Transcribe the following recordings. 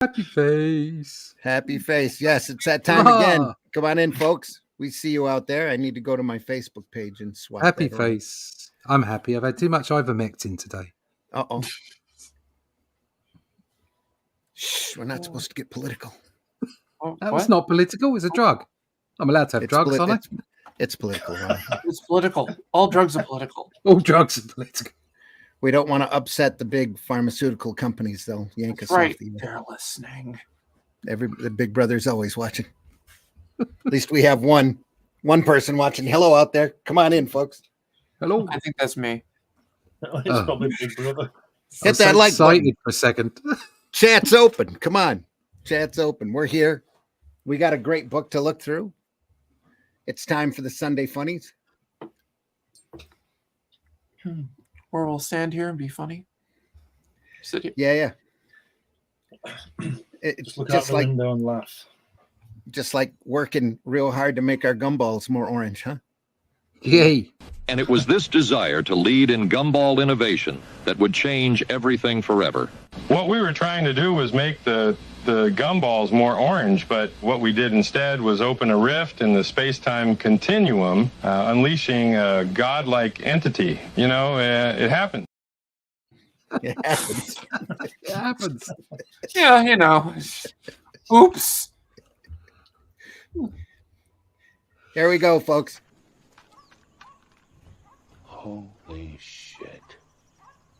Happy face. Happy face. Yes, it's that time again. Come on in, folks. We see you out there. I need to go to my Facebook page and swap. Happy face. I'm happy. I've had too much ivermectin today. Uh-oh. Shh, we're not supposed to get political. That was not political. It's a drug. I'm allowed to have drugs, aren't I? It's political. It's political. All drugs are political. All drugs are political. We don't want to upset the big pharmaceutical companies, though. Yank us Right. off. They're listening. The big brother's always watching. At least we have one person watching. Hello out there. Come on in, folks. Hello. I think that's me. It's probably Big Brother. Hit that like button for a second. Chat's open. Come on. Chat's open. We're here. We got a great book to look through. It's time for the Sunday Funnies. Or we'll stand here and be funny. Sit here. Yeah. Just look out the window and laugh. Just like working real hard to make our gumballs more orange, huh? Yay. And it was this desire to lead in gumball innovation that would change everything forever. What we were trying to do was make the gumballs more orange, but what we did instead was open a rift in the space-time continuum, unleashing a godlike entity. You know, it happened. It happens. It happens. Yeah, you know. Oops. Here we go, folks. Holy shit.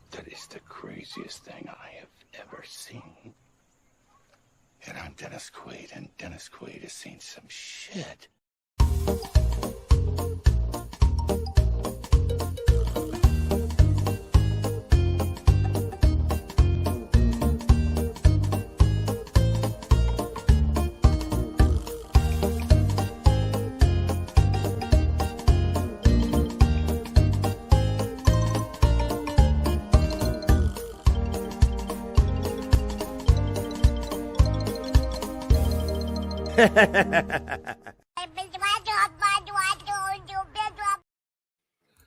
That is the craziest thing I have ever seen. And I'm Dennis Quaid, and Dennis Quaid has seen some shit.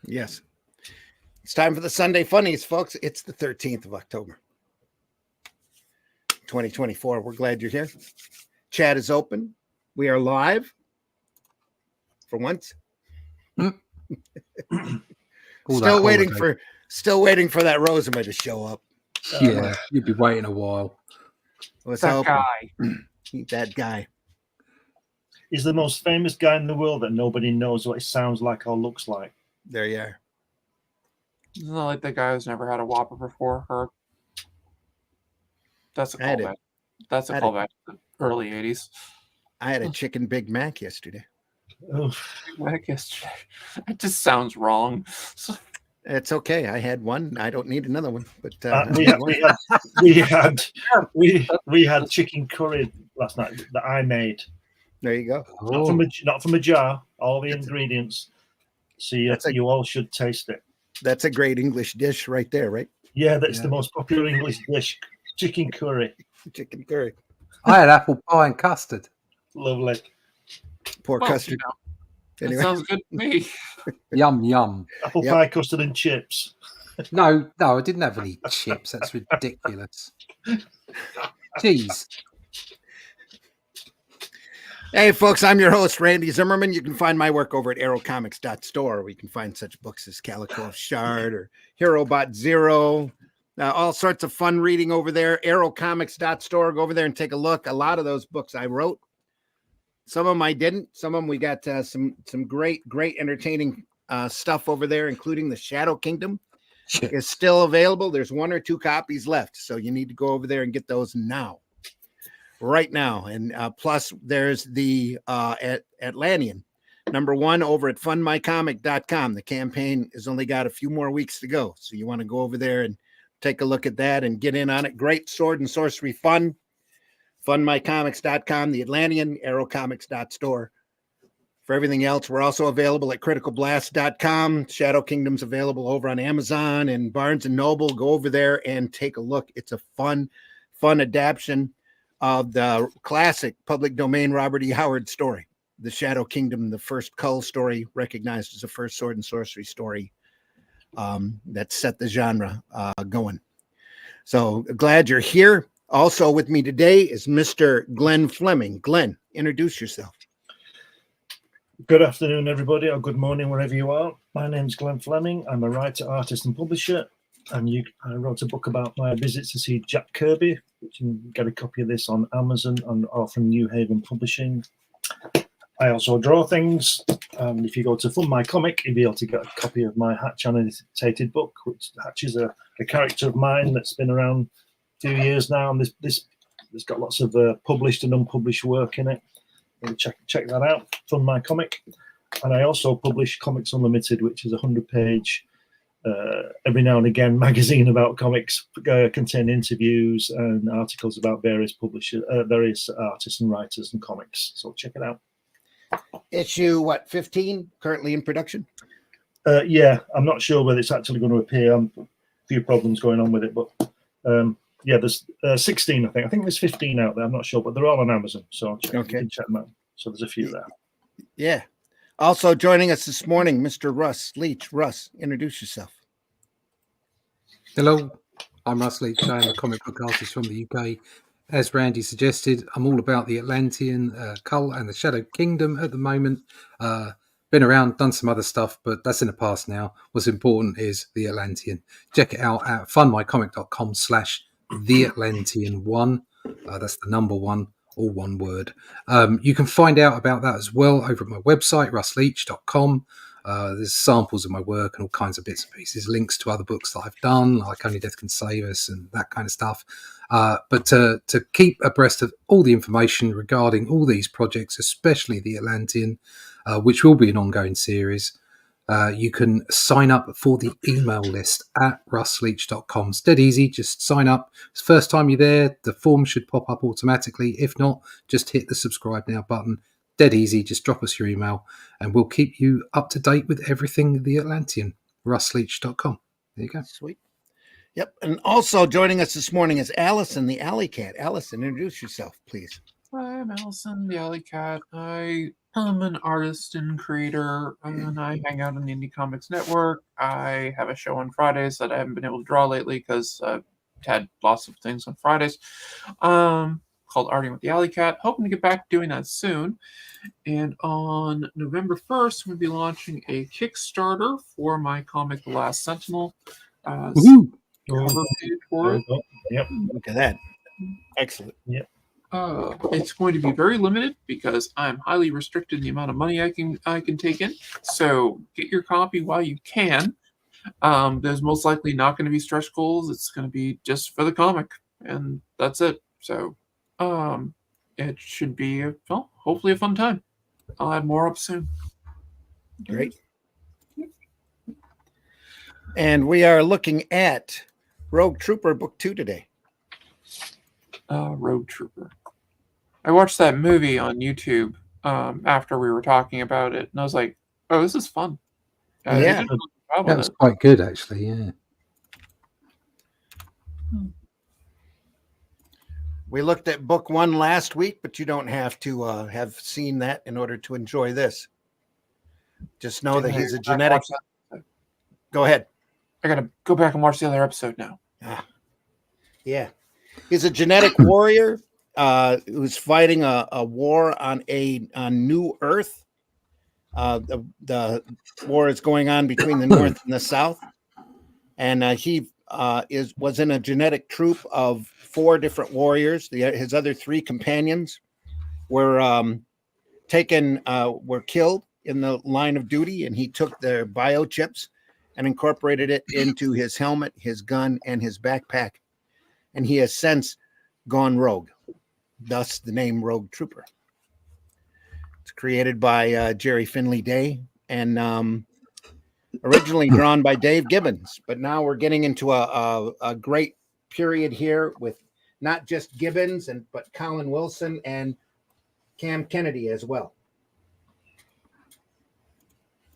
Yes. It's time for the Sunday Funnies, folks. It's the 13th of October, 2024. We're glad you're here. Chat is open. We are live for once. Still waiting for that Rosema to show up. Yeah, you'd be waiting a while. That guy. That guy. He's the most famous guy in the world that nobody knows what he sounds like or looks like. There you are. Isn't that like the guy who's never had a Whopper before? Or that's a callback. That's a callback to the early 80s. I had a chicken Big Mac yesterday. Big Mac yesterday. It just sounds wrong. It's okay. I had one. I don't need another one. But we had chicken curry last night that I made. There you go. Not from a jar. All the ingredients. So you all should taste it. That's a great English dish right there, right? Yeah, that's the most popular English dish. Chicken curry. Chicken curry. I had apple pie and custard. Lovely. Poor custard. You know, anyway. That sounds good to me. Yum, yum. Apple pie, custard, and chips. No, I didn't have any chips. That's ridiculous. Jeez. Hey, folks, I'm your host, Randy Zimmerman. You can find my work over at aerocomics.store, where you can find such books as Calico Shard or HeroBot Zero. All sorts of fun reading over there. Aerocomics.store. Go over there and take a look. A lot of those books I wrote. Some of them I didn't. Some of them we got some great entertaining stuff over there, including the Shadow Kingdom is still available. There's 1 or 2 copies left, so you need to go over there and get those now. Right now. And plus there's the Atlantean #1 over at fundmycomic.com. The campaign has only got a few more weeks to go. So you want to go over there and take a look at that and get in on it. Great sword and sorcery fun. Fundmycomics.com, the Atlantean, aerocomics.store. For everything else, we're also available at criticalblast.com. Shadow Kingdom's available over on Amazon and Barnes & Noble. Go over there and take a look. It's a fun adaptation of the classic public domain Robert E. Howard story, The Shadow Kingdom, the first Cull story, recognized as the first sword and sorcery story that set the genre going. So glad you're here. Also with me today is Mr. Glenn Fleming. Glenn, introduce yourself. Good afternoon, everybody, or good morning, wherever you are. My name's Glenn Fleming. I'm a writer, artist, and publisher. And I wrote a book about my visits to see Jack Kirby, which you can get a copy of this on Amazon or from New Haven Publishing. I also draw things. If you go to Fund My Comic, you'll be able to get a copy of my Hatch annotated book, which Hatch is a character of mine that's been around a few years now. And this has got lots of published and unpublished work in it. Check that out, Fund My Comic. And I also publish Comics Unlimited, which is a 100-page, every now and again, magazine about comics, contain interviews and articles about various publishers, various artists and writers and comics. So check it out. Issue, 15, currently in production? Yeah, I'm not sure whether it's actually going to appear. A few problems going on with it, but yeah, there's 16, I think. I think there's 15 out there. I'm not sure, but they're all on Amazon. So you can check them out. So there's a few there. Yeah. Also joining us this morning, Mr. Russ Leach. Russ, introduce yourself. Hello, I'm Russ Leach. I'm a comic book artist from the UK. As Randy suggested, I'm all about the Atlantean cult and the Shadow Kingdom at the moment. Been around, done some other stuff, but that's in the past now. What's important is the Atlantean. Check it out at fundmycomic.com/theatlantean1. That's the number 1, all one word. You can find out about that as well over at my website, russleach.com. There's samples of my work and all kinds of bits and pieces, links to other books that I've done, like Only Death Can Save Us and that kind of stuff. But to keep abreast of all the information regarding all these projects, especially the Atlantean, which will be an ongoing series, you can sign up for the email list at russleach.com. It's dead easy. Just sign up. It's the first time you're there. The form should pop up automatically. If not, just hit the subscribe now button. Dead easy. Just drop us your email and we'll keep you up to date with everything the Atlantean. russleach.com. There you go. Sweet. Yep. And also joining us this morning is Allison, the Alley Cat. Allison, introduce yourself, please. Hi, I'm Allison, the Alley Cat. I am an artist and creator, and I hang out on the Indie Comics Network. I have a show on Fridays that I haven't been able to draw lately because I've had lots of things on Fridays, called Arting with the Alley Cat. Hoping to get back to doing that soon. And on November 1st, we'll be launching a Kickstarter for my comic, The Last Sentinel. Cover page for it. Yep. Look at that. Excellent. Yep. It's going to be very limited because I'm highly restricted in the amount of money I can take in. So get your copy while you can. There's most likely not going to be stretch goals. It's going to be just for the comic, and that's it. So it should be hopefully a fun time. I'll have more up soon. Great. And we are looking at Rogue Trooper Book 2 today. Rogue Trooper. I watched that movie on YouTube after we were talking about it, and I was like, "Oh, this is fun." Yeah, that was quite good, actually. Yeah. We looked at Book 1 last week, but you don't have to have seen that in order to enjoy this. Just know that he's a genetic. Go ahead. I gotta go back and watch the other episode now. Yeah. He's a genetic warrior who's fighting a war on New Earth. The war is going on between the North and the South. And he was in a genetic troop of 4 different warriors. His other 3 companions were killed in the line of duty, and he took their biochips and incorporated it into his helmet, his gun, and his backpack. And he has since gone rogue, thus the name Rogue Trooper. It's created by Jerry Finley Day and originally drawn by Dave Gibbons. But now we're getting into a great period here with not just Gibbons, but Colin Wilson and Cam Kennedy as well.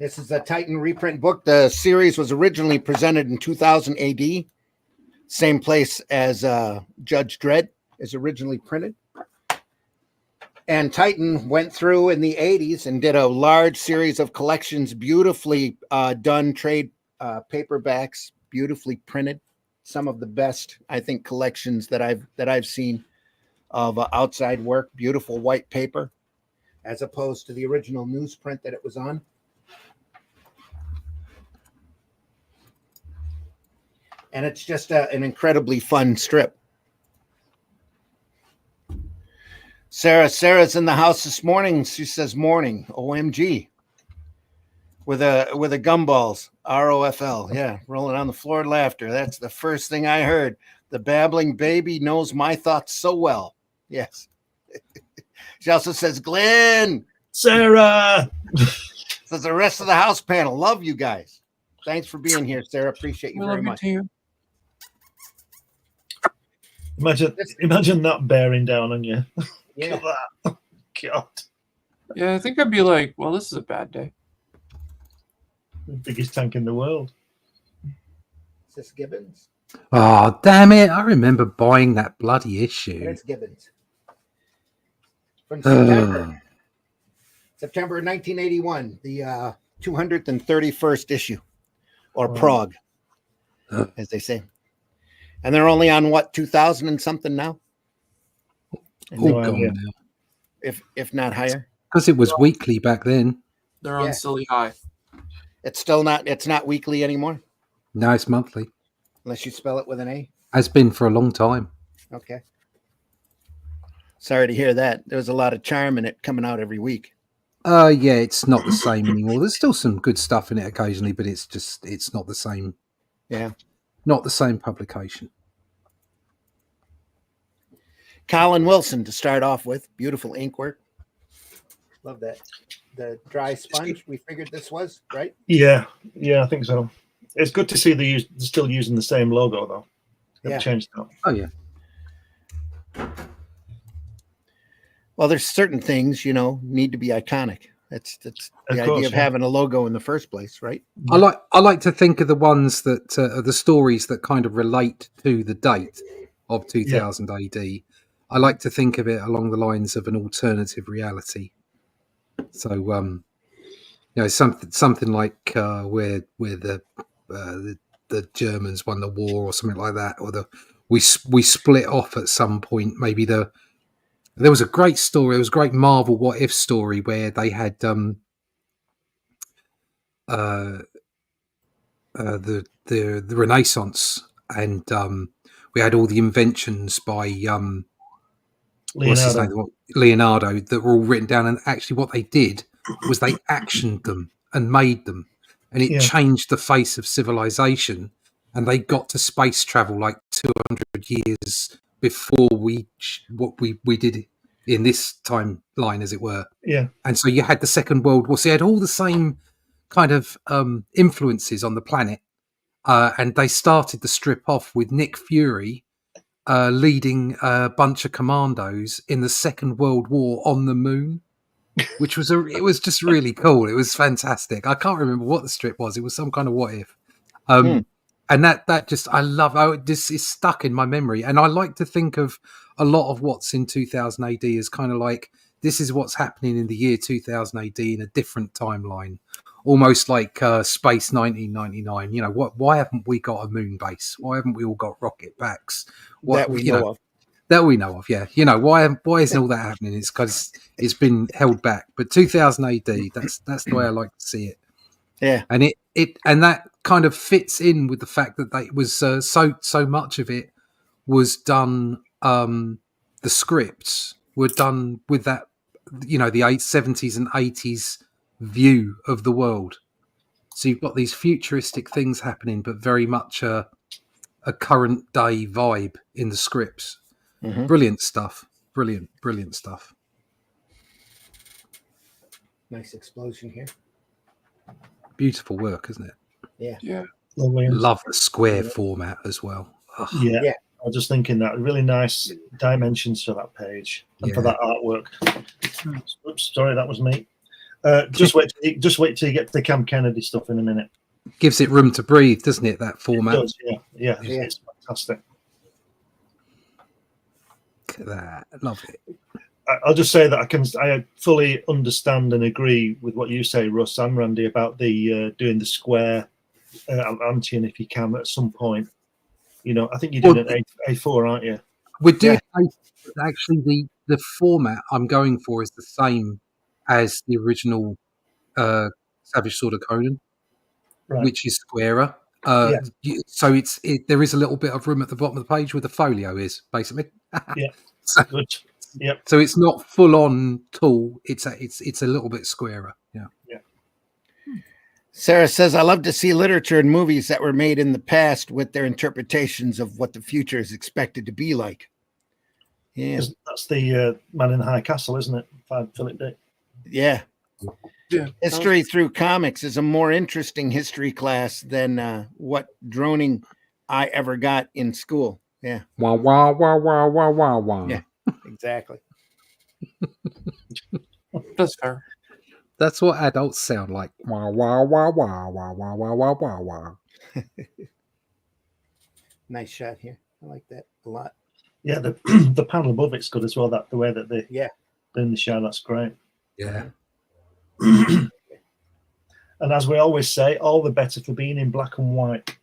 This is a Titan reprint book. The series was originally presented in 2000 AD. Same place as Judge Dredd is originally printed. And Titan went through in the 80s and did a large series of collections, beautifully done trade paperbacks, beautifully printed, some of the best, I think, collections that I've seen of outside work. Beautiful white paper, as opposed to the original newsprint that it was on. And it's just an incredibly fun strip. Sarah's in the house this morning. She says morning, OMG, with a gumballs, ROFL. Yeah, rolling on the floor of laughter. That's the first thing I heard. The babbling baby knows my thoughts so well. Yes. She also says, Glenn. Sarah. Says the rest of the house panel. Love you guys. Thanks for being here, Sarah. Appreciate you very much. Too. Imagine that bearing down on you. Yeah. God. Yeah, I think I'd be like, well, this is a bad day. The biggest tank in the world. Is this Gibbons? Oh, damn it. I remember buying that bloody issue. It's Gibbons. From September. September 1981, the 231st issue, or Prague, as they say. And they're only on what, 2000 and something now? All gone now. If not higher. Because it was weekly back then. They're on silly high. It's still not. It's not weekly anymore. No, it's monthly. Unless you spell it with an A. Has been for a long time. Okay. Sorry to hear that. There was a lot of charm in it coming out every week. Yeah, it's not the same anymore. There's still some good stuff in it occasionally, but it's not the same. Yeah. Not the same publication. Colin Wilson to start off with. Beautiful ink work. Love that. The dry sponge, we figured this was, right? Yeah, I think so. It's good to see they're still using the same logo, though. They've changed that. Oh, yeah. Well, there's certain things, need to be iconic. That's the idea of having a logo in the first place, right? I like to think of the ones that are the stories that kind of relate to the date of 2000 AD. I like to think of it along the lines of an alternative reality. So, something like where the Germans won the war or something like that, or we split off at some point. Maybe there was a great story. It was a great Marvel What If story where they had the Renaissance, and we had all the inventions by Leonardo that were all written down, and actually what they did was they actioned them and made them, and it changed the face of civilization, and they got to space travel like 200 years before what we did in this timeline, as it were. Yeah. And so you had the Second World War. So you had all the same kind of influences on the planet, and they started the strip off with Nick Fury leading a bunch of commandos in the Second World War on the moon, which was it was just really cool. It was fantastic. I can't remember what the strip was. It was some kind of What If. And that just, I love, this is stuck in my memory. And I like to think of a lot of what's in 2000 AD as kind of like, this is what's happening in the year 2000 AD in a different timeline. Almost like Space 1999. Why haven't we got a moon base? Why haven't we all got rocket backs? That we know of. That we know of, yeah. Why isn't all that happening? It's because it's been held back. But 2000 AD, that's the way I like to see it. Yeah. And and that kind of fits in with the fact that it was so much of it was done. The scripts were done with that, the 70s and 80s view of the world. So you've got these futuristic things happening, but very much a current day vibe in the scripts. Mm-hmm. Brilliant stuff. Brilliant stuff. Nice explosion here. Beautiful work, isn't it? Yeah. Love the square format as well. Ugh. Yeah. I was just thinking that really nice dimensions for that page and for that artwork. Oops, sorry, that was me. Just wait till you get to the Cam Kennedy stuff in a minute. Gives it room to breathe, doesn't it? That format. It does, yeah. It's fantastic. Look at that. I love it. I'll just say that I fully understand and agree with what you say, Russ and Randy, about the doing the square antian if you can at some point. You know, I think you're doing an A4, aren't you? We're doing actually the format I'm going for is the same as the original Savage Sword of Conan, Right. which is squarer. So there is a little bit of room at the bottom of the page where the folio is, basically. Yeah. So, Good. Yep. so it's not full on tall. It's a little bit squarer. Yeah. Yeah. Sarah says, I love to see literature and movies that were made in the past with their interpretations of what the future is expected to be like. Yeah. That's the Man in the High Castle, isn't it? Philip Dick. Yeah. Yeah. History through comics is a more interesting history class than what droning I ever got in school. Yeah. Wah, wah, wah, wah, wah, wah, wah. Yeah, exactly. That's fair. That's what adults sound like. Wah, wah, wah, wah, wah, wah, wah, wah, wah, wah. Nice shot here. I like that a lot. Yeah, the the panel above it's good as well. That the way that they're in the shot, that's great. Yeah. And as we always say, all the better for being in black and white.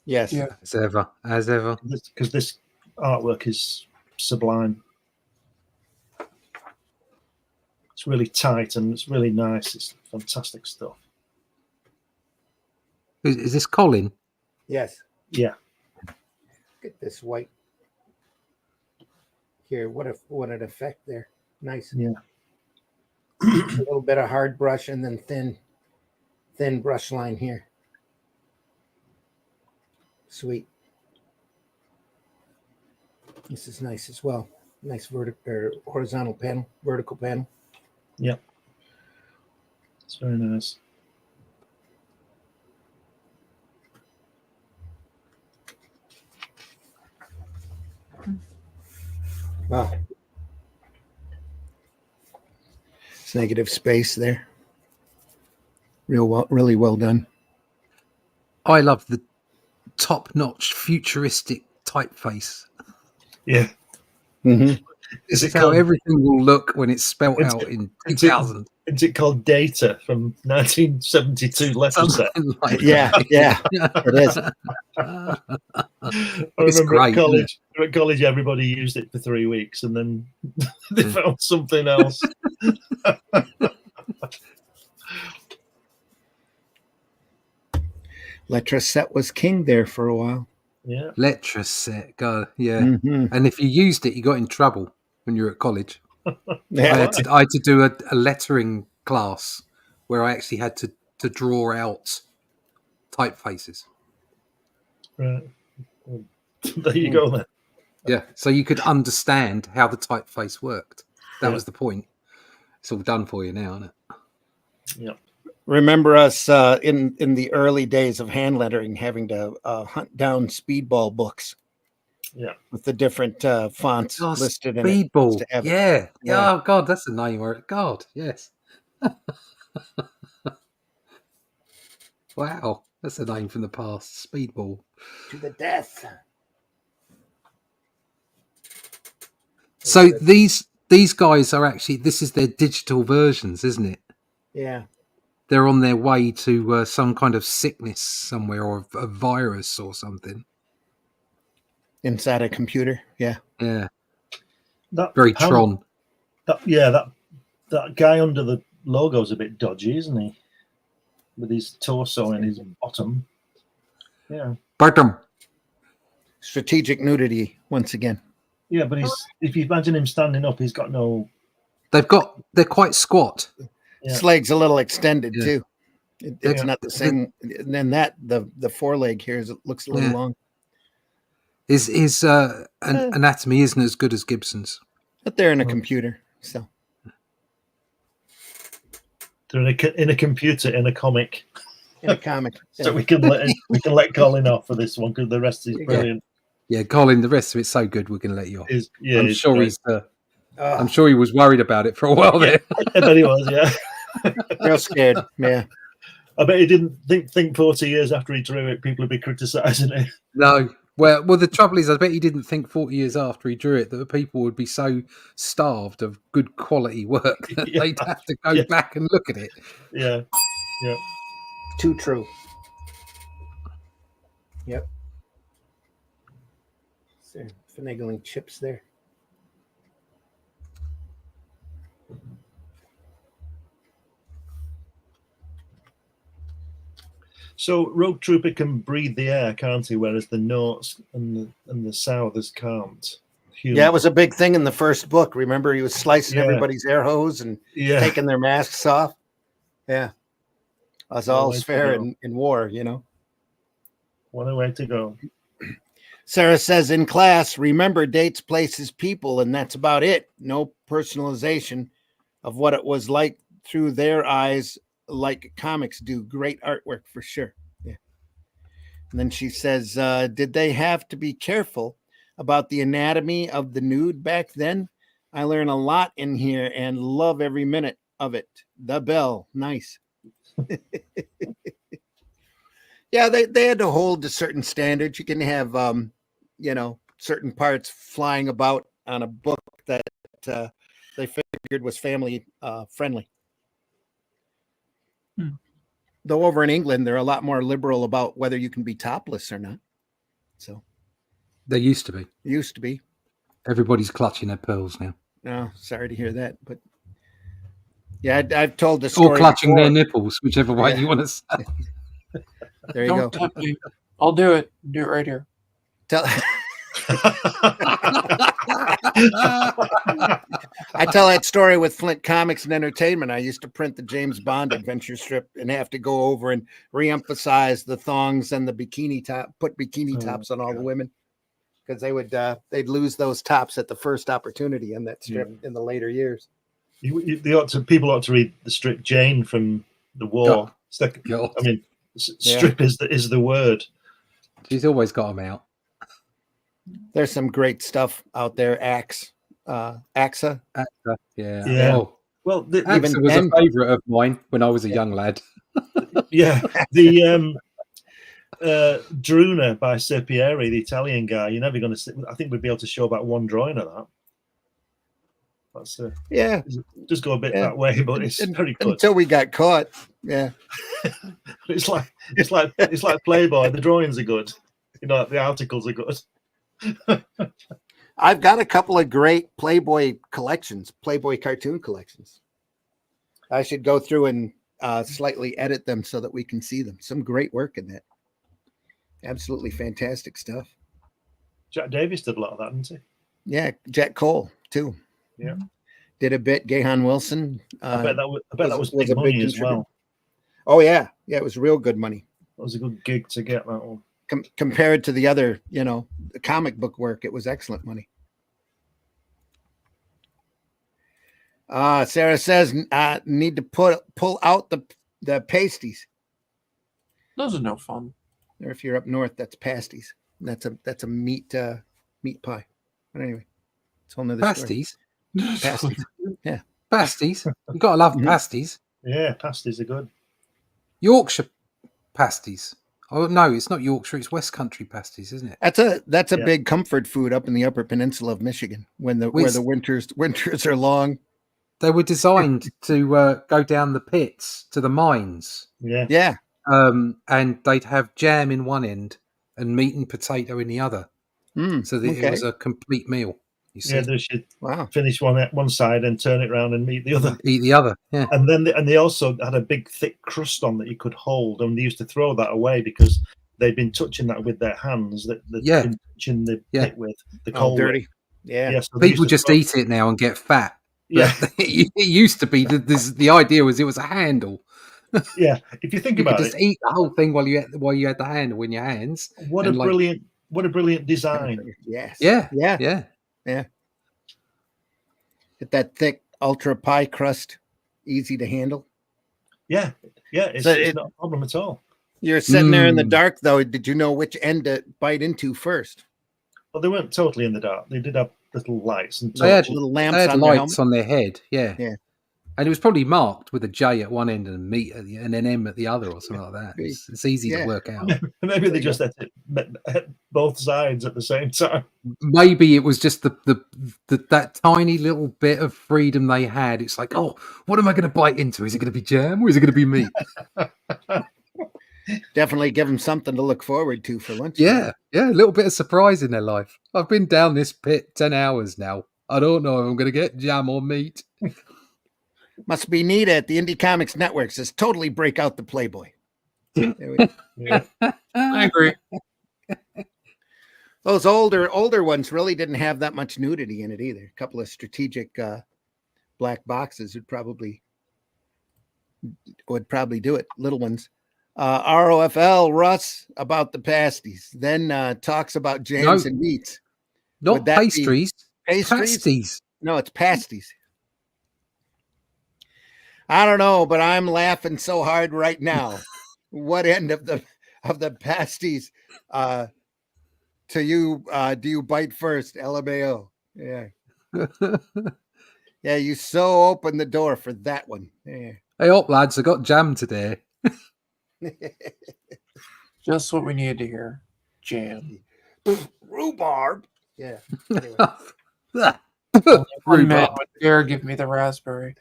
Yes. Yeah. As ever. Because this artwork is sublime. It's really tight and it's really nice. It's fantastic stuff. Is this Colin? Yes. Yeah. Look at this white. Here, what an effect there. Nice. Yeah. A little bit of hard brush and then thin brush line here. Sweet. This is nice as well. Nice horizontal panel, vertical panel. Yeah. It's very nice. Wow. It's negative space there. Really well done. I love the top-notch futuristic typeface. Yeah. Mm-hmm. Is It's it how called, everything will look when it's spelt out in 2000. is it called Data from 1972 letter set? Something like Yeah, that. yeah, it is. I It's remember great, at college, everybody used it for 3 weeks, and then they found something else. Letra set was king there for a while. Yeah. Letra set, go, yeah. Mhm. And if you used it, you got in trouble when you were at college. Yeah. I had to do a lettering class where I actually had to draw out typefaces. Right. Well, there you go then. Yeah, so you could understand how the typeface worked. That was the point. It's all done for you now, isn't it? Yeah. Remember us in the early days of hand lettering having to hunt down speedball books. Yeah. With the different fonts listed in Speedball. it. Yeah. Yeah. Oh, God, that's the name where it. God, yes. Wow, that's the name from the past. Speedball. To the death. So these guys are actually, this is their digital versions, isn't it? Yeah. They're on their way to some kind of sickness somewhere or a virus or something. Inside a computer. Yeah. Yeah. That Very Tron. That guy under the logo's a bit dodgy, isn't he? With his torso and his bottom. Yeah. Bottom. Strategic nudity once again. Yeah, but if you imagine him standing up, he's got no. They're quite squat. Yeah. His leg's a little extended Yeah. too. It's not the same. And then the foreleg here looks a little long. His anatomy isn't as good as Gibson's. But they're in a computer, so They're in a computer in a comic. in a comic. So we can let Colin off for this one because the rest is brilliant. Yeah, Colin, the rest of it's so good we can let you off. I'm sure great. I'm sure he was worried about it for a while there. I bet he was, yeah. Real scared. Yeah. I bet he didn't think 40 years after he drew it, people would be criticising it. No. Well, the trouble is, I bet he didn't think 40 years after he drew it that the people would be so starved of good quality work that they'd have to go back and look at it. Yeah, yeah. Too true. Yep. there? Finagling chips there. So Rogue Trooper can breathe the air, can't he? Whereas the Norts and the Southers can't. Yeah, it was a big thing in the first book. Remember, he was slicing everybody's air hose and taking their masks off. Yeah, that's all's fair in war, you know. What a way to go. Sarah says, in class, remember dates, places, people, and that's about it. No personalization of what it was like through their eyes, like comics do. Great artwork for sure. Yeah. And then she says, did they have to be careful about the anatomy of the nude back then? I learn a lot in here and love every minute of it. The Bell. Nice. Yeah, they had to hold to certain standards. You can have, certain parts flying about on a book that they figured was family friendly. Though over in England, they're a lot more liberal about whether you can be topless or not. So They used to be. Used to be. Everybody's clutching their pearls now. No, sorry to hear that, but yeah, I've told the story. Or clutching before. their nipples, whichever way you want to say. There you Don't go. tempt me. I'll do it. Do it right here. Tell. I tell that story with Flint Comics and Entertainment. I used to print the James Bond adventure strip and have to go over and re-emphasize the thongs and the bikini top, put bikini tops on all the women because they would they'd lose those tops at the first opportunity in that strip in the later years. People ought to read the strip Jane from the war. God. I mean, strip is the word. She's always got them out. There's some great stuff out there. AXA. Yeah. Oh, well, AXA was a favourite of mine when I was a young lad. Yeah, the Druna by Serpieri, the Italian guy. You're never going to. I think we'd be able to show about one drawing of that. That's just go a bit that way, but it's very good. Until we got caught. Yeah, it's like Playboy. The drawings are good. You know, the articles are good. I've got a couple of great Playboy collections, Playboy cartoon collections. I should go through and slightly edit them so that we can see them. Some great work in that. Absolutely fantastic stuff. Jack Davis did a lot of that, didn't he? Yeah, Jack Cole too. Yeah, did a bit. Gahan Wilson. I bet that was big money as well. Oh yeah, it was real good money. That was a good gig to get that one. Compared to the other, the comic book work, it was excellent money. Sarah says, need to pull out the pasties. those are no fun. Or if you're up north, that's pasties. That's a meat pie. But anyway, it's a whole nother Pasties? story. Pasties. Yeah. Pasties. You gotta love pasties. Yeah, pasties are good. Yorkshire pasties. Oh no, it's not Yorkshire. It's West Country pasties, isn't it? That's a big comfort food up in the Upper Peninsula of Michigan where the winters are long. They were designed to go down the pits to the mines. Yeah. And they'd have jam in one end and meat and potato in the other, so that it was a complete meal. You see? Yeah, they should finish one side and turn it around and eat the other. Eat the other, yeah. And then they also had a big thick crust on that you could hold, and they used to throw that away because they'd been touching that with their hands. That they'd been touching the pit with the coal. Dirty. Yeah. So people just eat it now and get fat. Yeah, it used to be the idea was it was a handle. Yeah, if you think about it, just eat the whole thing while you had the handle in your hands. What a brilliant design! Yes. Yeah. Get that thick ultra pie crust, easy to handle. Yeah, it's not a problem at all. You're sitting there in the dark, though. Did you know which end to bite into first? Well, they weren't totally in the dark. They did have little lights and they had little lamps. They had on lights on their head. Yeah. And it was probably marked with a J at one end and a meat at and an M at the other, or something like that. It's easy to work out. Maybe they just had both sides at the same time. Maybe it was just that tiny little bit of freedom they had. It's like, oh, what am I going to bite into? Is it going to be jam or is it going to be meat? Definitely give them something to look forward to for lunch. Yeah, a little bit of surprise in their life. I've been down this pit 10 hours now. I don't know if I'm going to get jam or meat. Must be neat at the Indie Comics Network. Says totally break out the Playboy. Yeah. I agree. Those older ones really didn't have that much nudity in it either. A couple of strategic black boxes would probably do it. Little ones. ROFL Russ about the pasties. Then talks about jams and meats. Not Would that be pastries. pastries? Pasties. No, it's pasties. I don't know, but I'm laughing so hard right now. What end of the pasties to you do you bite first? LMAO. Yeah. Yeah, you so opened the door for that one. Yeah. Hey up, lads, I got jam today. Just what we needed to hear. Jam. Rhubarb. Yeah. Anyway. One man Rhubarb. would dare give me the raspberry.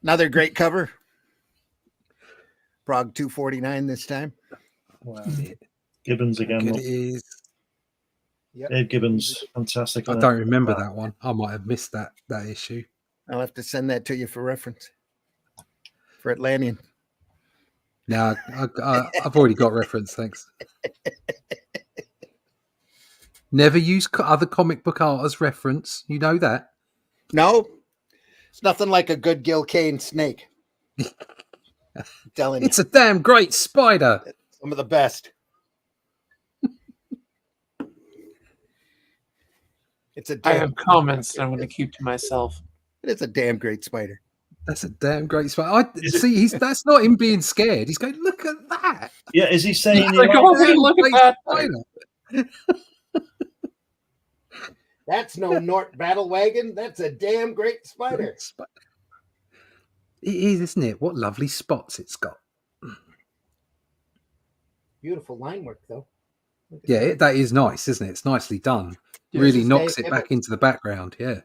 Another great cover. Prague 249 this time. Wow. Gibbons again. Good Look. it is. Yep. Dave Gibbons, fantastic. I don't remember that one. I might have missed that issue. I'll have to send that to you for reference. For Atlantean. Now, I've already got reference, thanks. Never use other comic book art as reference. You know that? No, it's nothing like a good Gil Kane snake. I'm telling you. It's a damn great spider. Some of the best. It's a I damn, have comments that I'm going to keep to myself. it's a damn great spider. That's a damn great spider. That's not him being scared. He's going, look at that. Yeah, is he saying he Like, likes- oh, hey, look at that. Spider. That's no Nort battle wagon. That's a damn great spider. It is, isn't it? What lovely spots it's got. Beautiful line work, though. Yeah, that is nice, isn't it? It's nicely done. This Really is knocks Dave it back Gibbons. into the background. Yeah.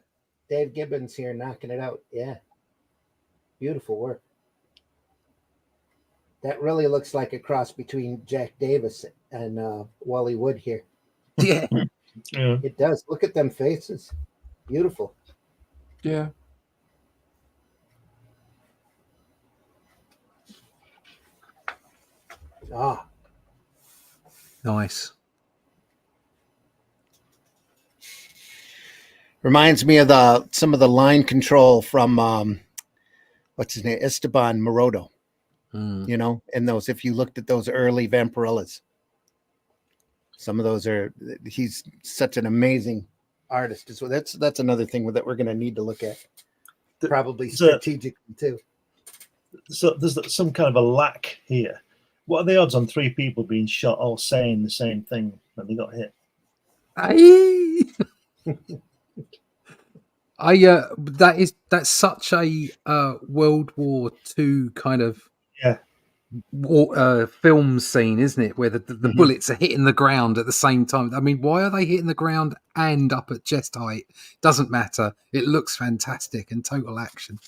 Dave Gibbons here knocking it out. Yeah. Beautiful work. That really looks like a cross between Jack Davis and Wally Wood here. Yeah. Yeah. It does. Look at them faces. Beautiful. Yeah. Ah, Nice. reminds me of some of the line control from what's his name, Esteban Morodo. Mm. You know, and those, if you looked at those early Vampirellas, some of those are. He's such an amazing artist. So that's another thing that we're going to need to look at, probably strategically too. So there's some kind of a lack here. What are the odds on 3 people being shot all saying the same thing when they got hit? That's such a World War II kind of film scene, isn't it? Where the bullets are hitting the ground at the same time. I mean, why are they hitting the ground and up at chest height? Doesn't matter. It looks fantastic and total action.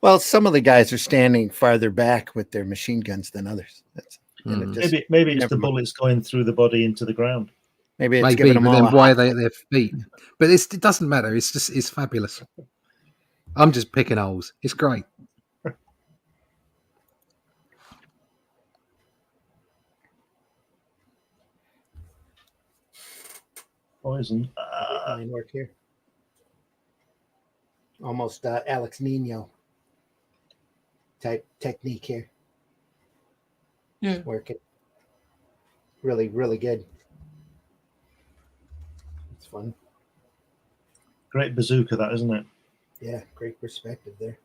Well, some of the guys are standing farther back with their machine guns than others. That's Maybe it's the bullets going through the body into the ground. maybe it's Maybe, giving them but all. then a why hot- are they at their feet? But it doesn't matter. It's fabulous. I'm just picking holes. It's great. Poison. line work here? Almost Alex Nino type technique here. Yeah. Working really, really good. It's fun. Great bazooka, that, isn't it? Yeah, great perspective there.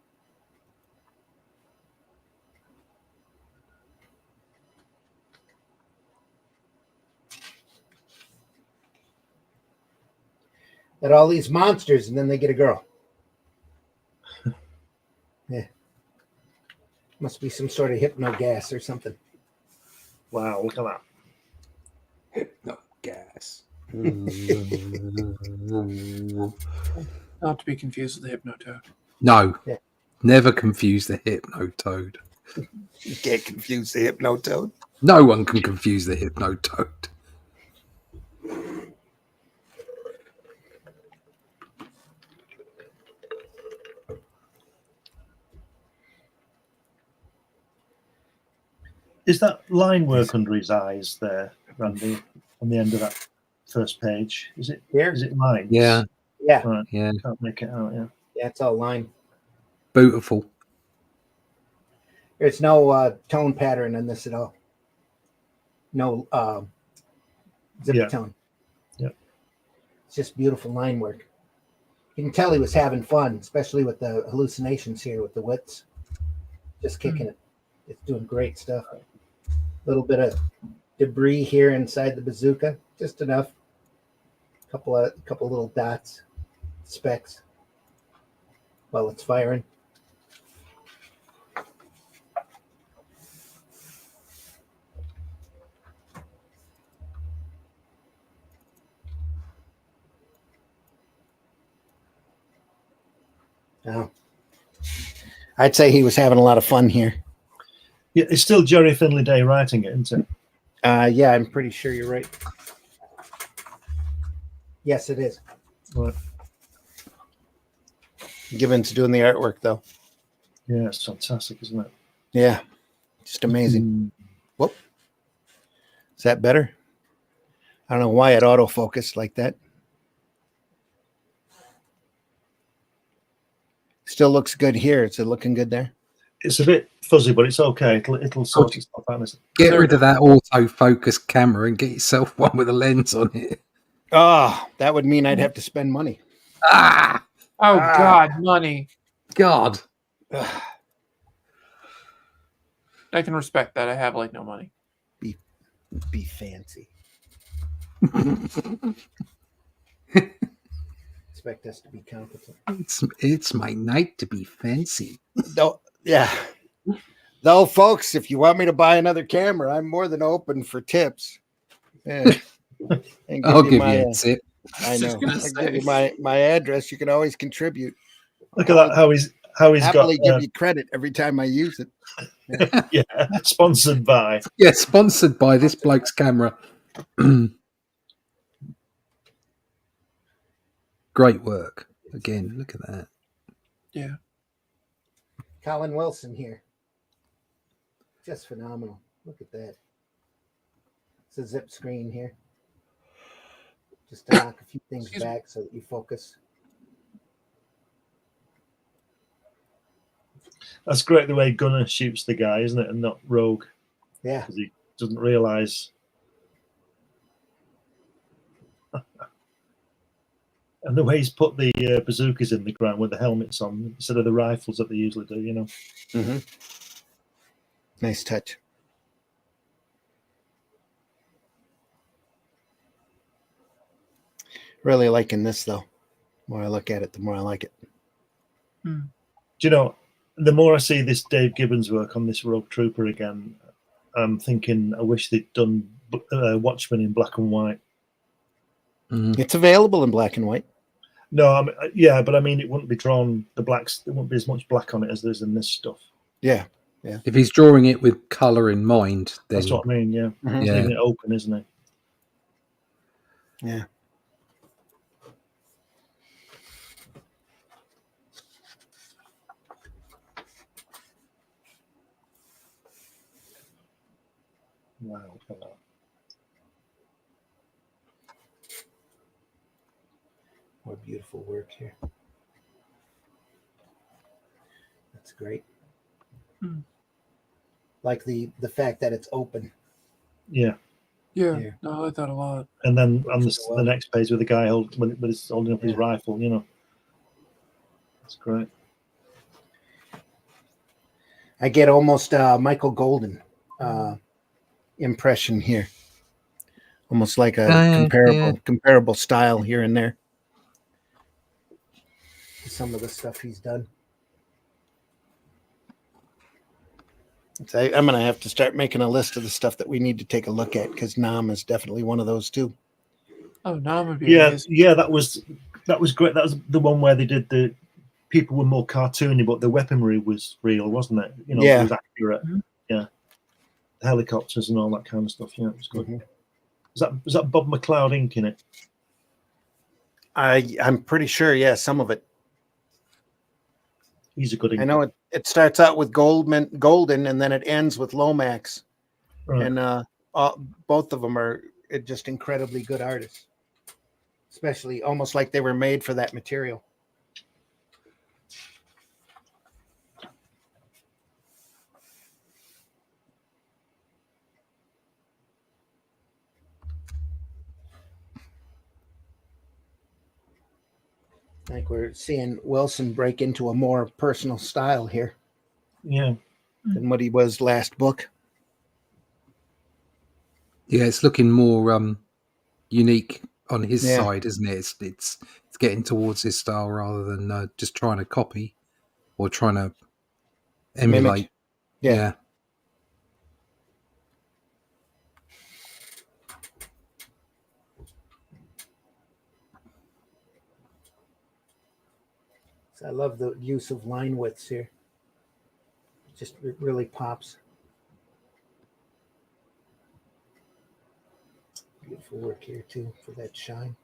At all these monsters, and then they get a girl. Yeah. Must be some sort of hypno gas or something. Wow, look at that. Hypno gas. Not to be confused with the Hypnotoad. No. Yeah. Never confuse the Hypnotoad. You can't confuse the Hypnotoad. No one can confuse the Hypnotoad. Is that line work under his eyes there, Randy, on the end of that first page? Is it Here? Is it lines? Yeah, Yeah. Right. yeah. Can't make it out, yeah. Yeah, it's all line. Beautiful. There's no tone pattern in this at all. No zip Yeah. tone. Yep. It's just beautiful line work. You can tell he was having fun, especially with the hallucinations here with the widths. Just kicking it. It's doing great stuff. A little bit of debris here inside the bazooka, just enough. Couple little dots, specks while it's firing. Oh. I'd say he was having a lot of fun here. Yeah, it's still Jerry Finley Day writing it, isn't it? Yeah, I'm pretty sure you're right. Yes, it is. Right. Gibbons doing the artwork, though. Yeah, it's fantastic, isn't it? Yeah, just amazing. Whoop. Is that better? I don't know why it autofocused like that. Still looks good here. Is it looking good there? It's a bit fuzzy, but it's okay. It'll sort itself out. Get rid of that autofocus camera and get yourself one with a lens on it. Oh, that would mean I'd have to spend money. Ah, Oh God, money. God. Ugh. I can respect that. I have like no money. Be fancy. Expect us to be competent. It's my night to be fancy. No, yeah. Though, folks, if you want me to buy another camera, I'm more than open for tips. Yeah. And I'll give you my, a tip. I know. gonna I'll give you my address. You can always contribute. Look at that, how he's Happily got give you credit every time I use it. yeah, sponsored by. Yeah, sponsored by this bloke's camera. Great work. Again, look at that. Yeah. Colin Wilson here. Just phenomenal. Look at that. It's a zip screen here. Just to knock a few things back so that you focus. That's great the way Gunner shoots the guy, isn't it? And not Rogue. Yeah. Because he doesn't realise. And the way he's put the bazookas in the ground with the helmets on instead of the rifles that they usually do, you know. Mm-hmm. Nice touch. Really liking this, though. The more I look at it, the more I like it. Do you know, the more I see this Dave Gibbons work on this Rogue Trooper again, I'm thinking I wish they'd done Watchmen in black and white. Mm-hmm. It's available in black and white. No, yeah, but I mean, it wouldn't be drawn, the blacks, there wouldn't be as much black on it as there's in this stuff. Yeah, yeah. If he's drawing it with colour in mind, then That's what I mean, yeah. Mhm. He's Yeah. leaving it open, isn't he? Yeah. Wow, look at that. More beautiful work here. That's great. Like the fact that it's open. Yeah. Yeah. Yeah. No, I like that a lot. And then on Well. the next page with the guy holding up his rifle, you know. That's great. I get almost Michael Golden impression here. Almost like a comparable style here and there. Some of the stuff he's done. So I'm going to have to start making a list of the stuff that we need to take a look at because Nam is definitely one of those too. Oh, Nam would be Yeah, amazing. yeah, that was great. That was the one where they did the people were more cartoony, but the weaponry was real, wasn't it? You know, Yeah. it was accurate. Mhm. Yeah, the helicopters and all that kind of stuff. Yeah, it was good. Mhm. Was that Bob McLeod ink in it? I'm pretty sure. Yeah, some of it. He's a good ink. I know it starts out with Golden, and then it ends with Lomax, Right. and both of them are just incredibly good artists, especially almost like they were made for that material. I think we're seeing Wilson break into a more personal style here Yeah. than what he was last book. Yeah, it's looking more unique on his Yeah. side, isn't it? It's getting towards his style rather than just trying to copy or trying to emulate. Yeah. Yeah. So I love the use of line widths here. Just it really pops. Beautiful work here too for that shine.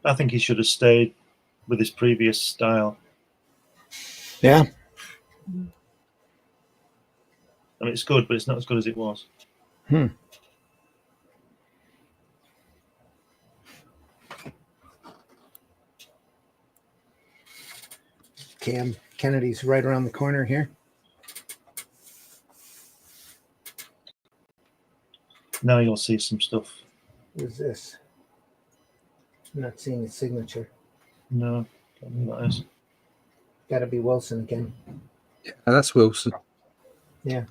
I think he should have stayed with his previous style. Yeah. I mean, it's good, but it's not as good as it was. Cam Kennedy's right around the corner here. Now you'll see some stuff. Who's this? I'm not seeing his signature. No, don't know who that is. Got to be Wilson again. That's Wilson. Yeah.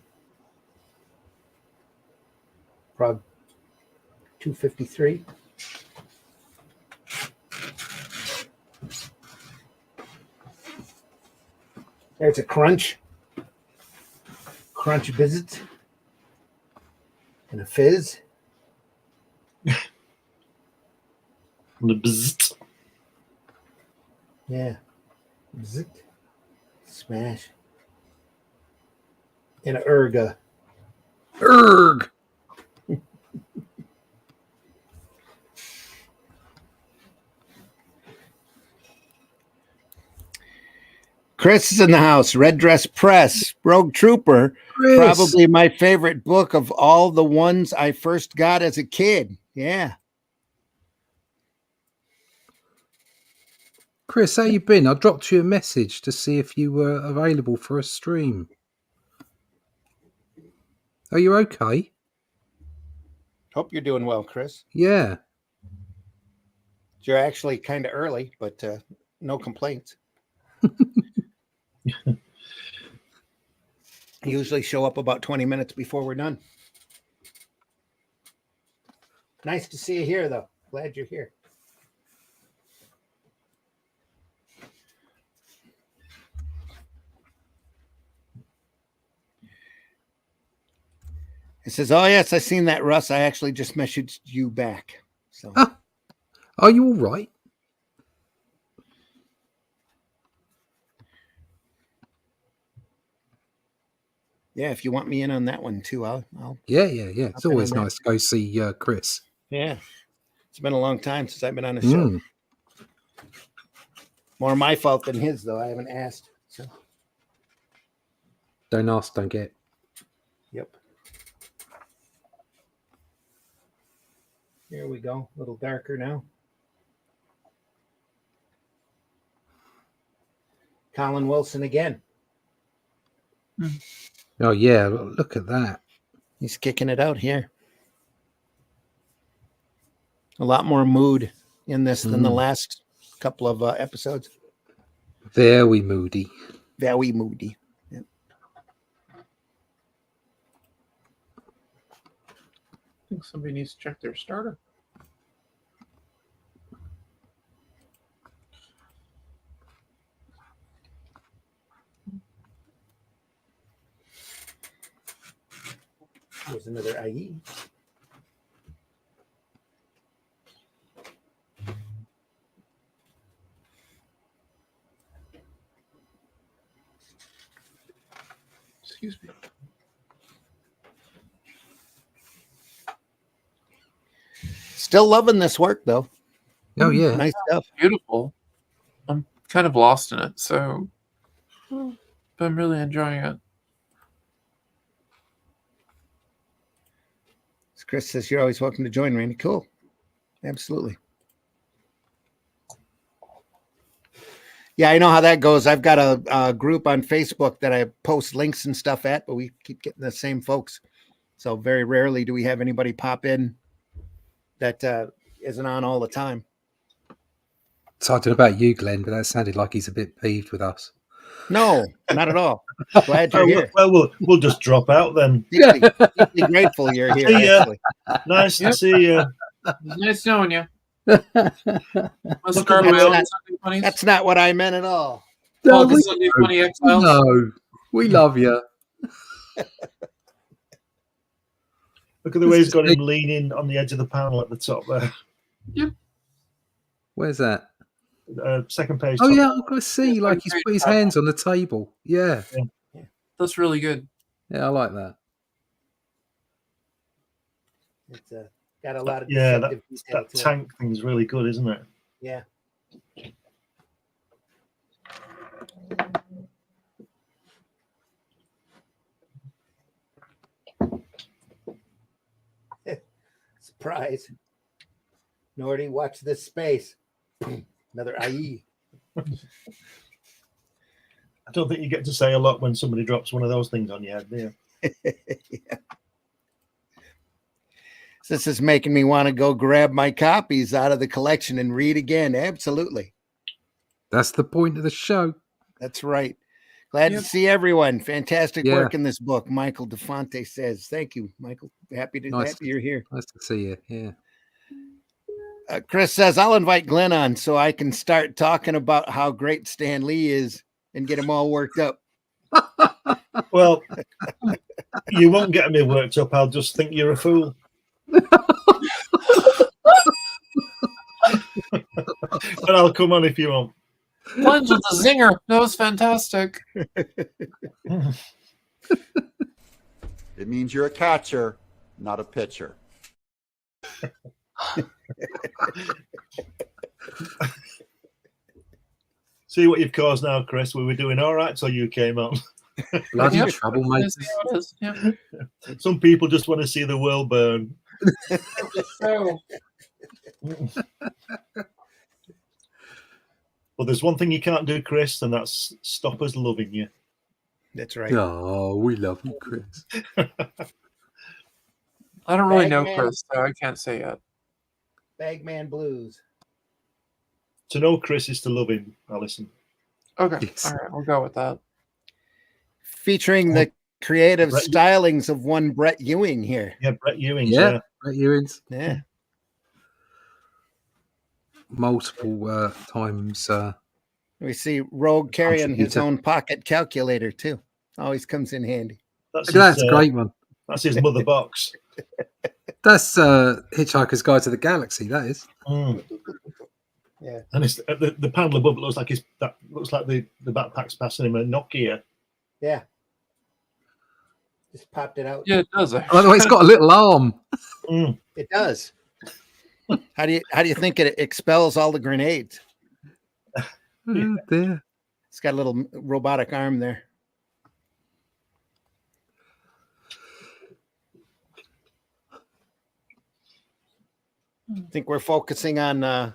Prague 253. There's a crunch. Crunch visit. And a fizz. And the bzzzt. Yeah. Bzzzt. Smash. And an erga. Erg! Chris is in the house. Red Dress Press. Rogue Trooper. Chris. Probably my favorite book of all the ones I first got as a kid. Yeah. Chris, how you been? I dropped you a message to see if you were available for a stream. Are you okay? Hope you're doing well, Chris. Yeah. You're actually kind of early, but no complaints. I usually show up about 20 minutes before we're done. Nice to see you here, though. Glad you're here. It says, "Oh yes, I seen that, Russ. I actually just messaged you back." So, Are you all right? yeah, if you want me in on that one too, I'll. Yeah. It's I'll always been on nice to go see Chris. Yeah, it's been a long time since I've been on a show. More my fault than his, though. I haven't asked. So, Don't ask, don't get. yep. Here we go. A little darker now. Colin Wilson again. Oh, yeah. Look at that. He's kicking it out here. A lot more mood in this than the last couple of episodes. Very moody. Very moody. Yep. think somebody needs to check their starter. There's another IE. Excuse me. Still loving this work, though. Oh yeah. Nice stuff. Beautiful. I'm kind of lost in it, so but I'm really enjoying it. As Chris says, you're always welcome to join, Randy. Cool. Absolutely. Yeah, I know how that goes. I've got a group on Facebook that I post links and stuff at, but we keep getting the same folks. So very rarely do we have anybody pop in that isn't on all the time. So I don't know about you, Glenn, but that sounded like he's a bit peeved with us. No, not at all. Glad you're Oh, here. well, we'll just drop out then. Deeply grateful you're here. See ya. Actually. Nice Yep. to see you. Nice knowing you. Look Let's at grab the my way- own Sunday funnies. That's not what I meant at all. Oh, the Sunday funny exiles. No, we love you. Look at the way he's got him leaning on the edge of the panel at the top there. Where's that? Second page. Oh top. yeah, I see. Yeah, Like he's put his hands on the table. Yeah, That's really good. yeah, I like that. It's got a lot of Yeah, deceptive detail That to it. tank thing is really good, isn't it? Yeah. Surprise. Nordy, watch this space. Another IE. I don't think you get to say a lot when somebody drops one of those things on your head, do you? Yeah. This is making me want to go grab my copies out of the collection and read again. Absolutely. That's the point of the show. That's right. Glad Yep. to see everyone. Fantastic Yeah. work in this book. Michael DeFonte says, thank you, Michael. Happy Nice. you're here. Nice to see you. Yeah. Chris says, I'll invite Glenn on so I can start talking about how great Stan Lee is and get him all worked up. Well, you won't get me worked up. I'll just think you're a fool. But I'll come on if you want. Plunge with the zinger. That was fantastic. It means you're a catcher, not a pitcher. See what you've caused now, Chris. We were doing all right till you came on. Bloody Yep. troublemakers. Let's see how it is. Yep. Some people just want to see the world burn. So, But there's one thing you can't do, Chris, and that's stop us loving you. That's right. Oh, we love you, Chris. I don't really know Bagman. Chris, so I can't say yet. Bagman Blues. To know Chris is to love him, Alison. Okay. Yes. All right. We'll go with that. Featuring the creative Brett- stylings of one Brett Ewing here. Yeah, Brett Ewing. Yeah. Right, Ewins. Yeah. Multiple times. We see Rogue carrying his Contributor. own pocket calculator too. Always comes in handy. Look at that, it's a great one. That's his mother box. That's Hitchhiker's Guide to the Galaxy. That is. Mm. Yeah. And it's the panel above it looks like the backpack's passing him a Nokia. Yeah. Just popped it out. Yeah, it does. By the way, it's got a little arm. Mm. It does. How do you think it expels all the grenades? Oh, dear. It's got a little robotic arm there. I think we're focusing on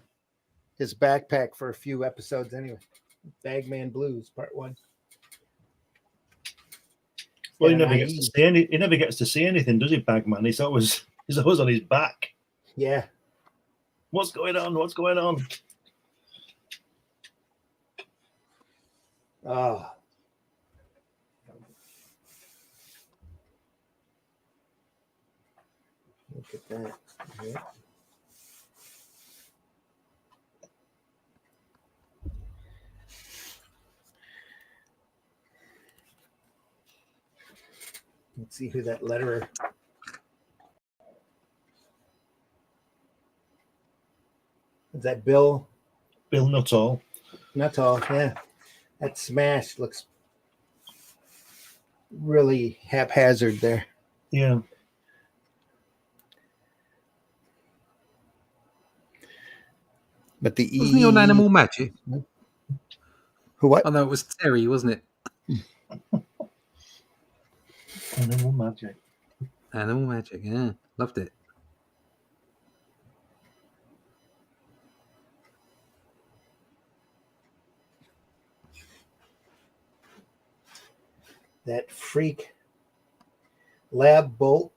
his backpack for a few episodes anyway. Bagman Blues, Part 1. Well, he Yeah, never gets to see he never gets to see anything, does he, Bagman? He's always on his back. Yeah. What's going on? What's going on? Oh. Look at that. Yeah. Let's see who that letterer. Is that Bill? Bill Nuttall. Nuttall, yeah. That smash looks really haphazard there. Yeah. But the Wasn't he on Animal Magic? Who what? Oh no, it was Terry, wasn't it? Animal Magic. Animal Magic, yeah. Loved it. That freak lab bolt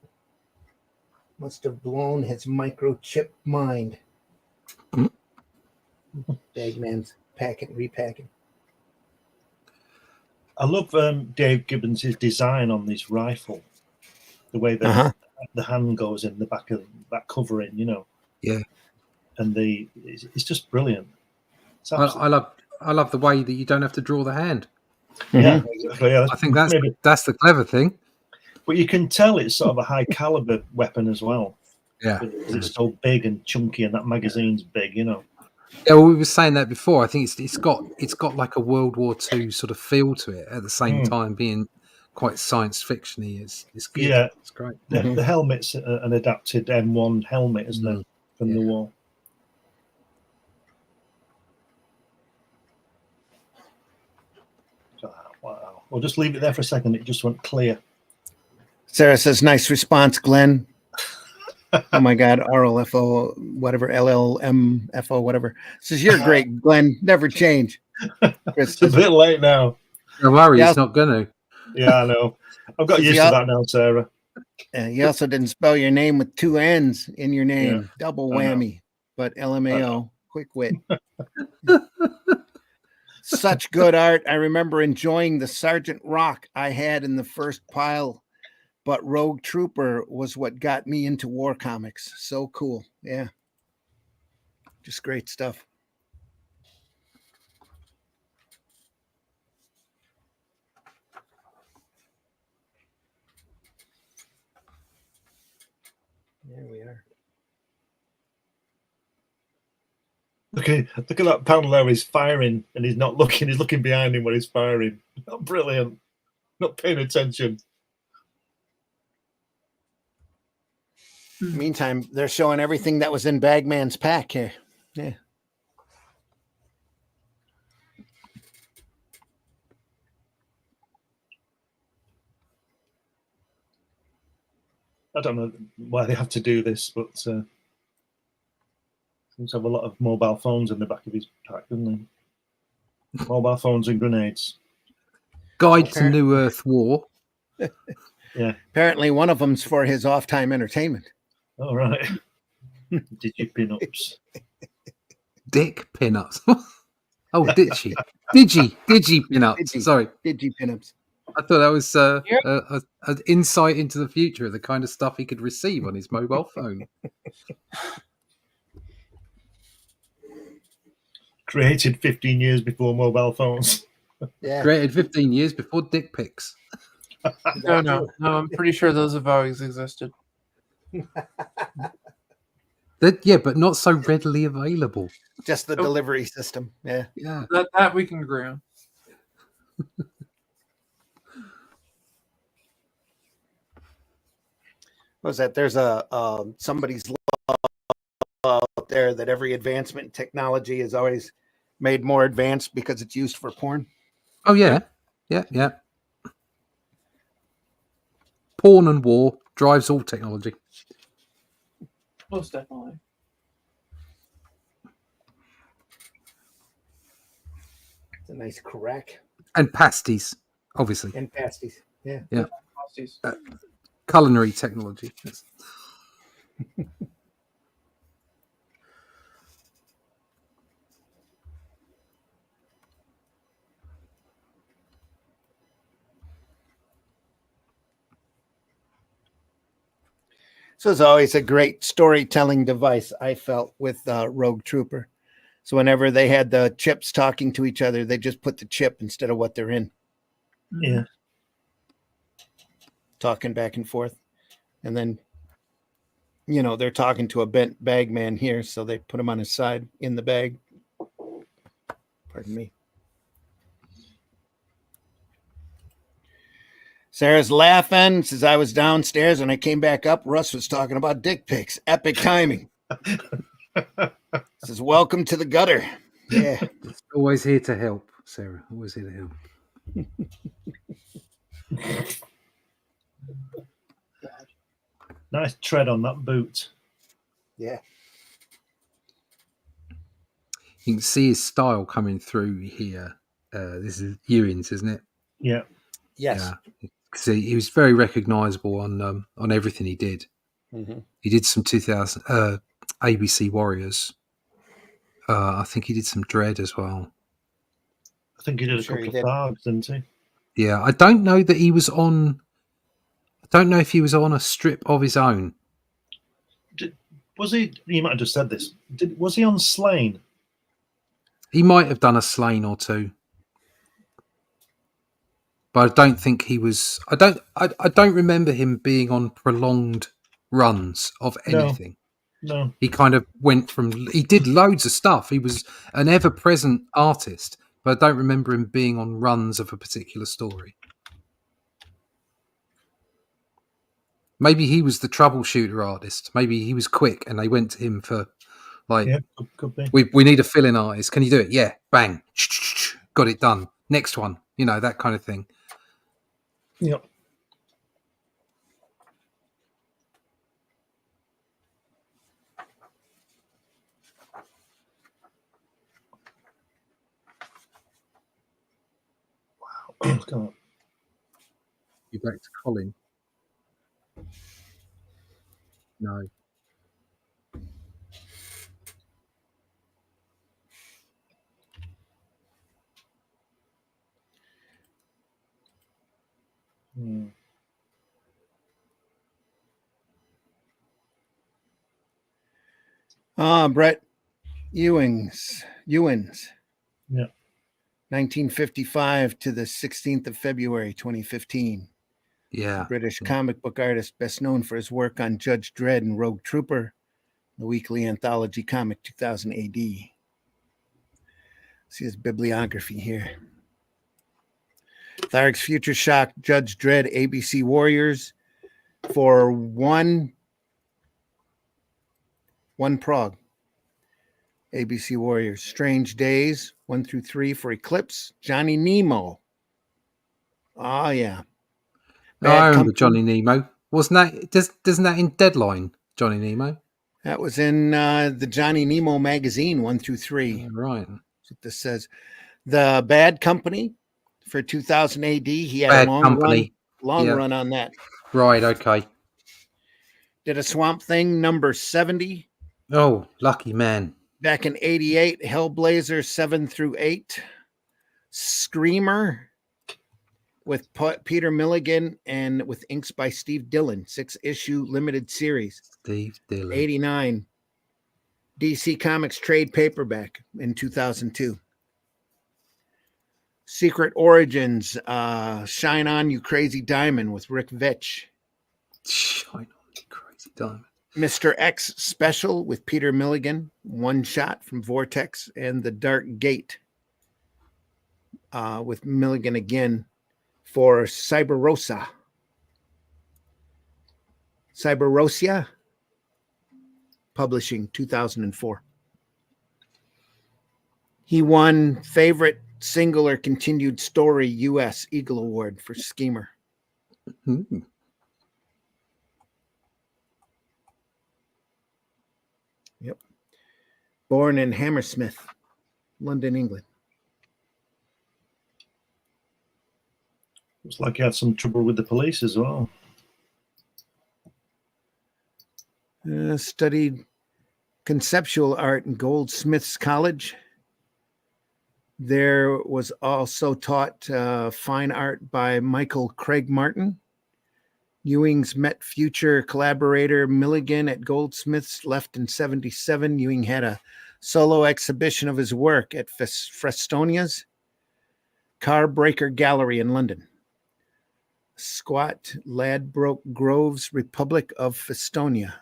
must have blown his microchip mind. Bagman's repacking. I love Dave Gibbons' design on this rifle. The way that the hand goes in the back of that covering, you know. Yeah. And it's just brilliant. It's I love the way that you don't have to draw the hand. Yeah, exactly. Yeah, I think that's the clever thing. But you can tell it's sort of a high caliber weapon as well. Yeah. Because it's so big and chunky, and that magazine's big, you know. Yeah, well, we were saying that before. I think it's got like a World War II sort of feel to it at the same time being quite science fictiony. It's good. Yeah, it's great. The helmet's an adapted M1 helmet, isn't it, from the war? Wow. We'll just leave it there for a second. It just went clear. Sarah says, nice response, Glenn. Oh my God, RLFO, whatever, LLMFO, whatever. Says, you're great, Glenn. Never change. It's a bit late now. Don't worry, it's not going to. Yeah, I know. I've got used to that now, Sarah. You also didn't spell your name with 2 N's in your name. Yeah, double whammy. But LMAO, quick wit. Such good art. I remember enjoying the Sergeant Rock I had in the first pile, but Rogue Trooper was what got me into war comics. So cool. Yeah. Just great stuff. There we are. Look at that panel there. He's firing and he's not looking. He's looking behind him when he's firing. Brilliant. Not paying attention. Meantime, they're showing everything that was in Bagman's pack here. Yeah. I don't know why they have to do this, but seems to have a lot of mobile phones in the back of his pack, doesn't he? Mobile phones and grenades. Guide to New Earth War. Yeah. Apparently one of them's for his off-time entertainment. All right. Digi pin-ups. Dick pin-ups. Oh, Digi. Digi pin-ups. Sorry. Digi pin-ups. I thought that was an insight into the future of the kind of stuff he could receive on his mobile phone. Created 15 years before mobile phones. Yeah. Created 15 years before dick pics. No, I'm pretty sure those have always existed. Yeah, but not so readily available. Just the delivery system. Yeah. Yeah. That we can agree on. What was that? There's somebody's law out there that every advancement in technology is always made more advanced because it's used for porn. Oh, yeah. Yeah. Porn and war drives all technology. Most definitely. It's a nice crack. And pasties, obviously. And pasties. Yeah. Yeah. Pasties. Culinary technology. Yes. So it's always a great storytelling device, I felt, with Rogue Trooper. So whenever they had the chips talking to each other, they just put the chip instead of what they're in, Yeah. talking back and forth. And then, you know, they're talking to a bent bag man here, so they put him on his side in the bag. Pardon me. Sarah's laughing. Says, I was downstairs and I came back up. Russ was talking about dick pics. Epic timing. Says, welcome to the gutter. Yeah. Always here to help, Sarah. Always here to help. Nice tread on that boot. Yeah. You can see his style coming through here. This is Ewing's, isn't it? Yeah. Yes. Yeah. Because he was very recognisable on everything he did. Mm-hmm. He did some 2000 ABC Warriors. I think he did some Dread as well. I think he did a Sure couple he of did. Thargs, didn't he? Yeah, I don't know that he was on. I don't know if he was on a strip of his own. Was he? You might have just said this. Was he on Slain? He might have done a Slain or two, but I don't think he was. I don't remember him being on prolonged runs of anything. No. He kind of went from. He did loads of stuff. He was an ever-present artist, but I don't remember him being on runs of a particular story. Maybe he was the troubleshooter artist. Maybe he was quick, and they went to him for, like, Yeah, could be. we need a fill-in artist. Can you do it? Yeah, bang, got it done. Next one, you know, that kind of thing. Yep. Wow. Come on. You back to Colin? No. Hmm. Brett Ewins. Yeah. 1955 to the 16th of February, 2015. Yeah. British comic book artist, best known for his work on Judge Dredd and Rogue Trooper, the weekly anthology comic 2000 AD. See his bibliography here. Tharg's Future Shock, Judge Dredd, ABC Warriors for one prog. ABC Warriors. Strange Days, 1 through 3 for Eclipse. Johnny Nemo. Oh, yeah. No, I remember Company. Johnny Nemo. Wasn't that? Doesn't that in Deadline? Johnny Nemo. That was in the Johnny Nemo magazine, 1 through 3. Right. That's what this says. The Bad Company for 2000 AD. He had Bad a long Company. run on that. Right. Okay. Did a Swamp Thing number 70 Oh, lucky man. back in 88. Hellblazer 7 through 8. Screamer with Peter Milligan and with inks by Steve Dillon. 6-issue limited series. Steve Dillon. 89. DC Comics trade paperback in 2002. Secret Origins, Shine On You Crazy Diamond with Rick Veitch. Shine on, you crazy diamond. Mr. X Special with Peter Milligan, One Shot from Vortex, and The Dark Gate with Milligan again for Cyberosia Publishing, 2004. He won Favorite Single or Continued Story U.S. Eagle Award for Schemer. Hmm. Yep. Born in Hammersmith, London, England. Looks like he had some trouble with the police as well. Studied conceptual art in Goldsmiths College. There was also taught fine art by Michael Craig Martin Ewing's met future collaborator Milligan at Goldsmiths, left in 1977. Ewing had a solo exhibition of his work at Frestonia's Carbreaker Gallery in London. Squat Ladbroke Groves, Republic of Festonia.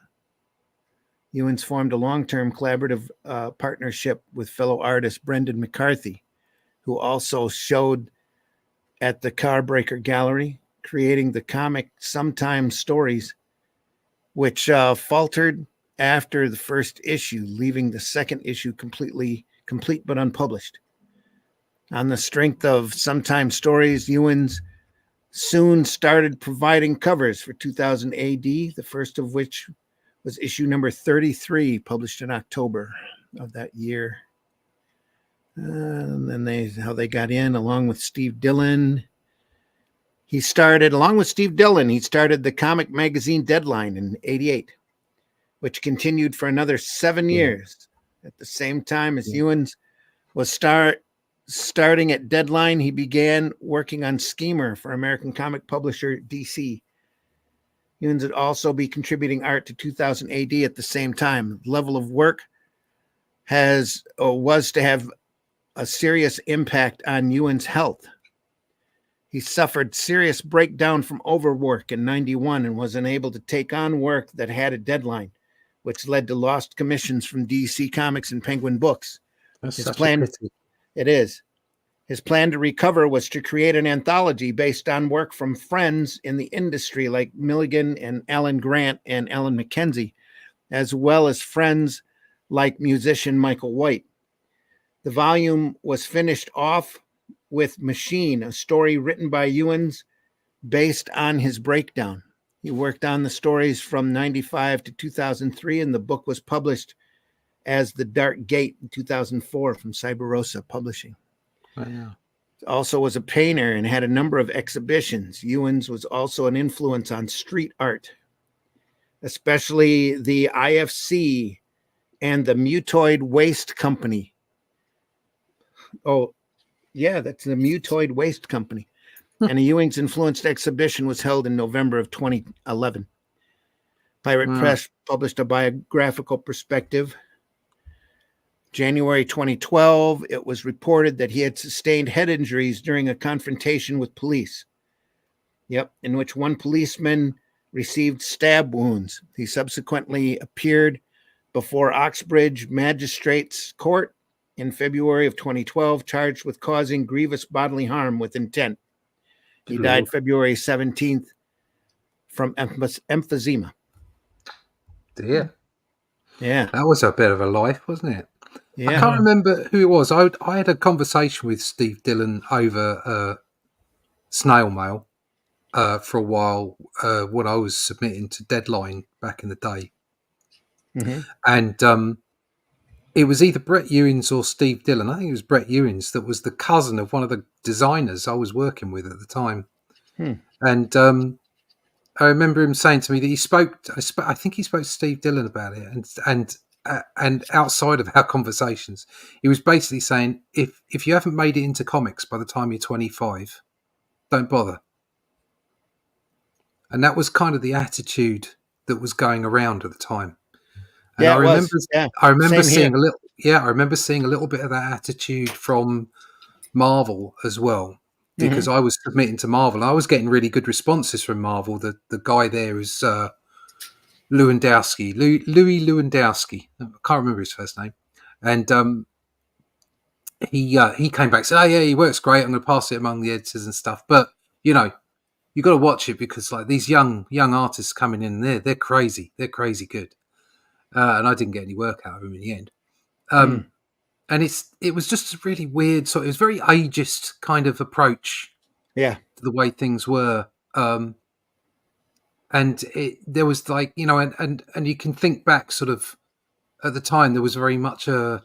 Ewens formed a long-term collaborative partnership with fellow artist Brendan McCarthy, who also showed at the Carbreaker Gallery, creating the comic Sometimes Stories, which faltered after the first issue, leaving the second issue complete but unpublished. On the strength of Sometimes Stories, Ewens soon started providing covers for 2000 AD, the first of which was issue number 33, published in October of that year. And then how they got in, along with Steve Dillon. He started the comic magazine Deadline in 1988, which continued for another 7 years. At the same time as Ewens was starting at Deadline, he began working on Schemer for American comic publisher DC. Ewens would also be contributing art to 2000 AD at the same time. The level of work was to have a serious impact on Ewens' health. He suffered serious breakdown from overwork in 1991 and was unable to take on work that had a deadline, which led to lost commissions from DC Comics and Penguin Books. That's such a pity. It is. His plan to recover was to create an anthology based on work from friends in the industry like Milligan and Alan Grant and Alan McKenzie, as well as friends like musician Michael White. The volume was finished off with Machine, a story written by Ewens based on his breakdown. He worked on the stories from 1995 to 2003, and the book was published as The Dark Gate in 2004 from Cyberosa Publishing. Wow. Also was a painter and had a number of exhibitions. Ewens was also an influence on street art, especially the IFC and the Mutoid Waste Company. Oh, yeah, that's the Mutoid Waste Company. And a Ewing's influenced exhibition was held in November of 2011. Pirate Press published a biographical perspective. January 2012, it was reported that he had sustained head injuries during a confrontation with police. In which one policeman received stab wounds. He subsequently appeared before Oxbridge Magistrates Court in February of 2012, charged with causing grievous bodily harm with intent. He died February 17th from emphysema. Dear. Yeah. That was a bit of a life, wasn't it? Yeah. I can't remember who it was. I had a conversation with Steve Dillon over snail mail for a while when I was submitting to Deadline back in the day. Mm-hmm. And it was either Brett Ewins or Steve Dillon. I think it was Brett Ewins that was the cousin of one of the designers I was working with at the time. And I remember him saying to me that he spoke. I think he spoke to Steve Dillon about it, and outside of our conversations, he was basically saying, if you haven't made it into comics by the time you're 25, don't bother. And that was kind of the attitude that was going around at the time. And Yeah, I remember seeing here. a little. Yeah, I remember seeing a little bit of that attitude from Marvel as well, because I was submitting to Marvel. I was getting really good responses from Marvel. The guy there is Lewandowski, Louis Lewandowski. I can't remember his first name. And he came back and said, "Oh yeah, he works great. I'm going to pass it among the editors and stuff. But you got to watch it because like these young artists coming in, they're crazy. They're crazy good." And I didn't get any work out of him in the end. And it was just a really weird it was very ageist kind of approach to the way things were. And there was like, and you can think back sort of at the time, there was very much in the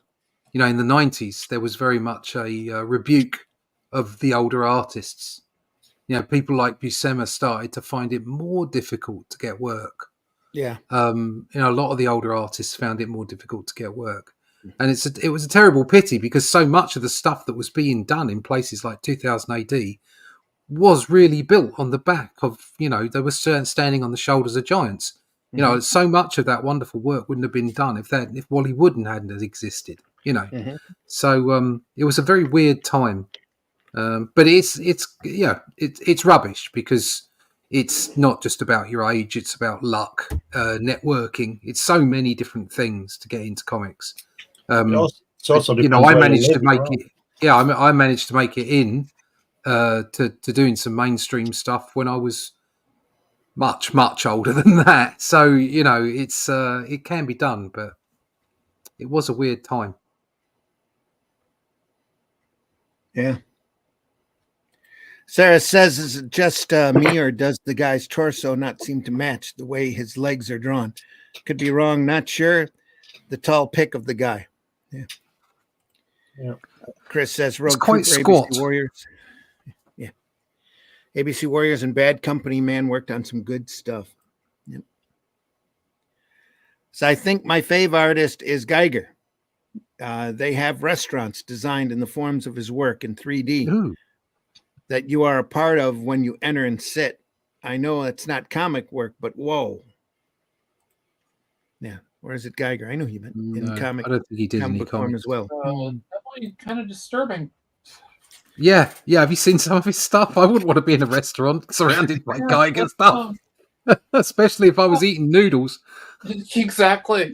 90s, there was very much a rebuke of the older artists. People like Buscema started to find it more difficult to get work. Yeah. A lot of the older artists found it more difficult to get work. And it was a terrible pity because so much of the stuff that was being done in places like 2000 AD was really built on the back of, they were standing on the shoulders of giants. So much of that wonderful work wouldn't have been done if Wally Wood hadn't existed. So it was a very weird time. But it's rubbish because it's not just about your age; it's about luck, networking. It's so many different things to get into comics. It's also I managed to make it. Yeah, I managed to make it in to doing some mainstream stuff when I was much older than that. So it's it can be done, but it was a weird time. Yeah. Sarah says, is it just me, or does the guy's torso not seem to match the way his legs are drawn? Could be wrong, not sure. The tall pick of the guy. Yeah. Chris says, It's quite squat. ABC Warriors. Yeah. ABC Warriors and Bad Company Man worked on some good stuff. Yep. So I think my fave artist is Geiger. They have restaurants designed in the forms of his work in 3D. Ooh. That you are a part of when you enter and sit. I know it's not comic work, but whoa. Yeah. Where is it, Geiger? I know he meant in comic. I don't think he did any book form comics as well. Definitely kind of disturbing. Yeah. Have you seen some of his stuff? I wouldn't want to be in a restaurant surrounded by Geiger stuff, especially if I was eating noodles. Exactly.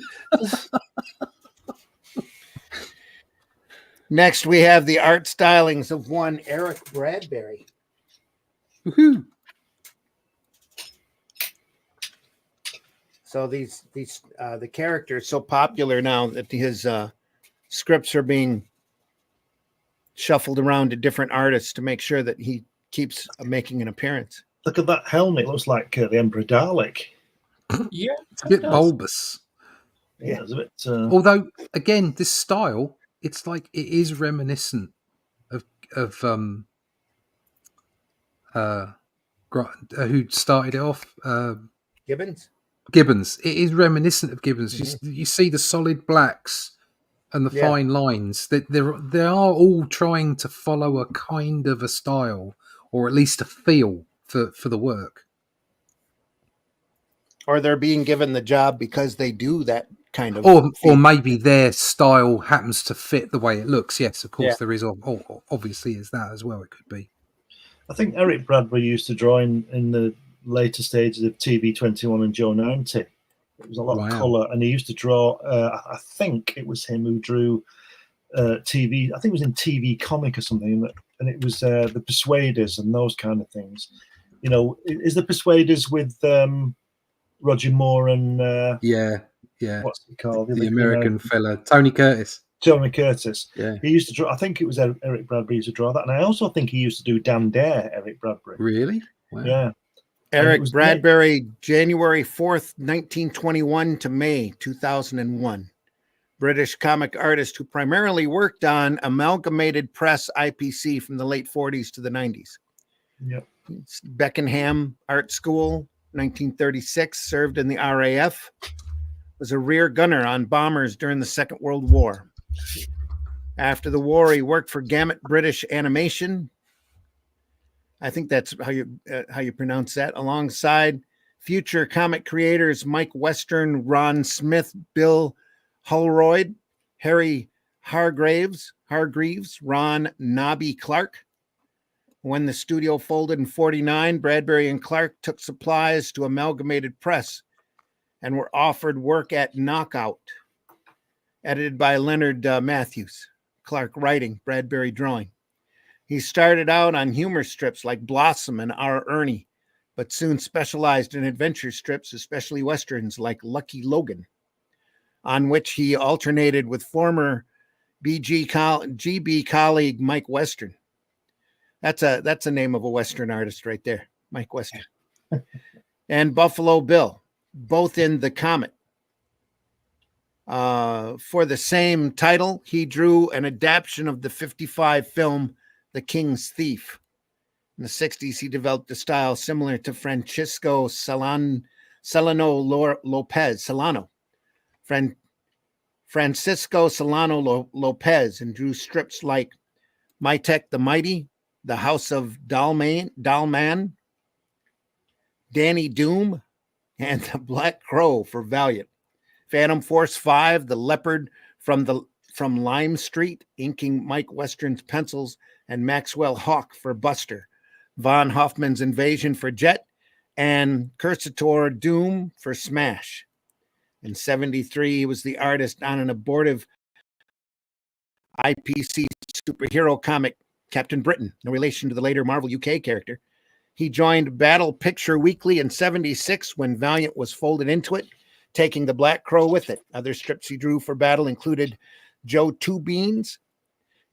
Next, we have the art stylings of one Eric Bradbury. Woohoo! So these the character is so popular now that his scripts are being shuffled around to different artists to make sure that he keeps making an appearance. Look at that helmet. It looks like the Emperor Dalek. Yeah. It's a bit bulbous. Yeah, it's a bit. Although, again, this style, it's like it is reminiscent of who started it off? Gibbons. Gibbons. It is reminiscent of Gibbons. Mm-hmm. You see the solid blacks and the fine lines. That they are all trying to follow a kind of a style, or at least a feel for the work. Or they're being given the job because they do that kind of, or maybe their style happens to fit the way it looks. Yes, of course, there is. Obviously, is that as well. It could be. I think Eric Bradbury used to draw in the later stages of TV 21 and Joe 90. It was a lot of colour, and he used to draw. I think it was him who drew TV. I think it was in TV Comic or something, and it was the Persuaders and those kind of things. Is the Persuaders with Roger Moore and what's it called? The American fella, Tony Curtis. Tony Curtis. Yeah. He used to draw. I think it was Eric Bradbury used to draw that, and I also think he used to do Dan Dare. Eric Bradbury. Really? Wow. Yeah. Eric Bradbury, January 4th, 1921 to May 2001. British comic artist who primarily worked on Amalgamated Press IPC from the late 40s to the 90s. Yep. Beckenham Art School, 1936, served in the RAF, was a rear gunner on bombers during the Second World War. After the war, he worked for Gamut British Animation. I think that's how you pronounce that. Alongside future comic creators Mike Western, Ron Smith, Bill Holroyd, Harry Hargreaves, Ron Nobby Clark. When the studio folded in 1949, Bradbury and Clark took supplies to Amalgamated Press and were offered work at Knockout, edited by Leonard Matthews. Clark writing, Bradbury drawing. He started out on humor strips like Blossom and Our Ernie, but soon specialized in adventure strips, especially Westerns like Lucky Logan, on which he alternated with former GB colleague Mike Western. That's a name of a Western artist right there, Mike Western. And Buffalo Bill, both in The Comet. For the same title, he drew an adaptation of the 1955 film The King's Thief. In the 1960s, he developed a style similar to Francisco Solano Lopez, and drew strips like Mytek the Mighty, The House of Dalman, Danny Doom, and The Black Crow for Valiant. Phantom Force 5, The Leopard from Lime Street, inking Mike Western's pencils, and Maxwell Hawk for Buster. Von Hoffman's Invasion for Jet, and Cursator Doom for Smash. In 73, he was the artist on an abortive IPC superhero comic, Captain Britain, no relation to the later Marvel UK character. He joined Battle Picture Weekly in 76 when Valiant was folded into it, taking the Black Crow with it. Other strips he drew for Battle included Joe Two Beans,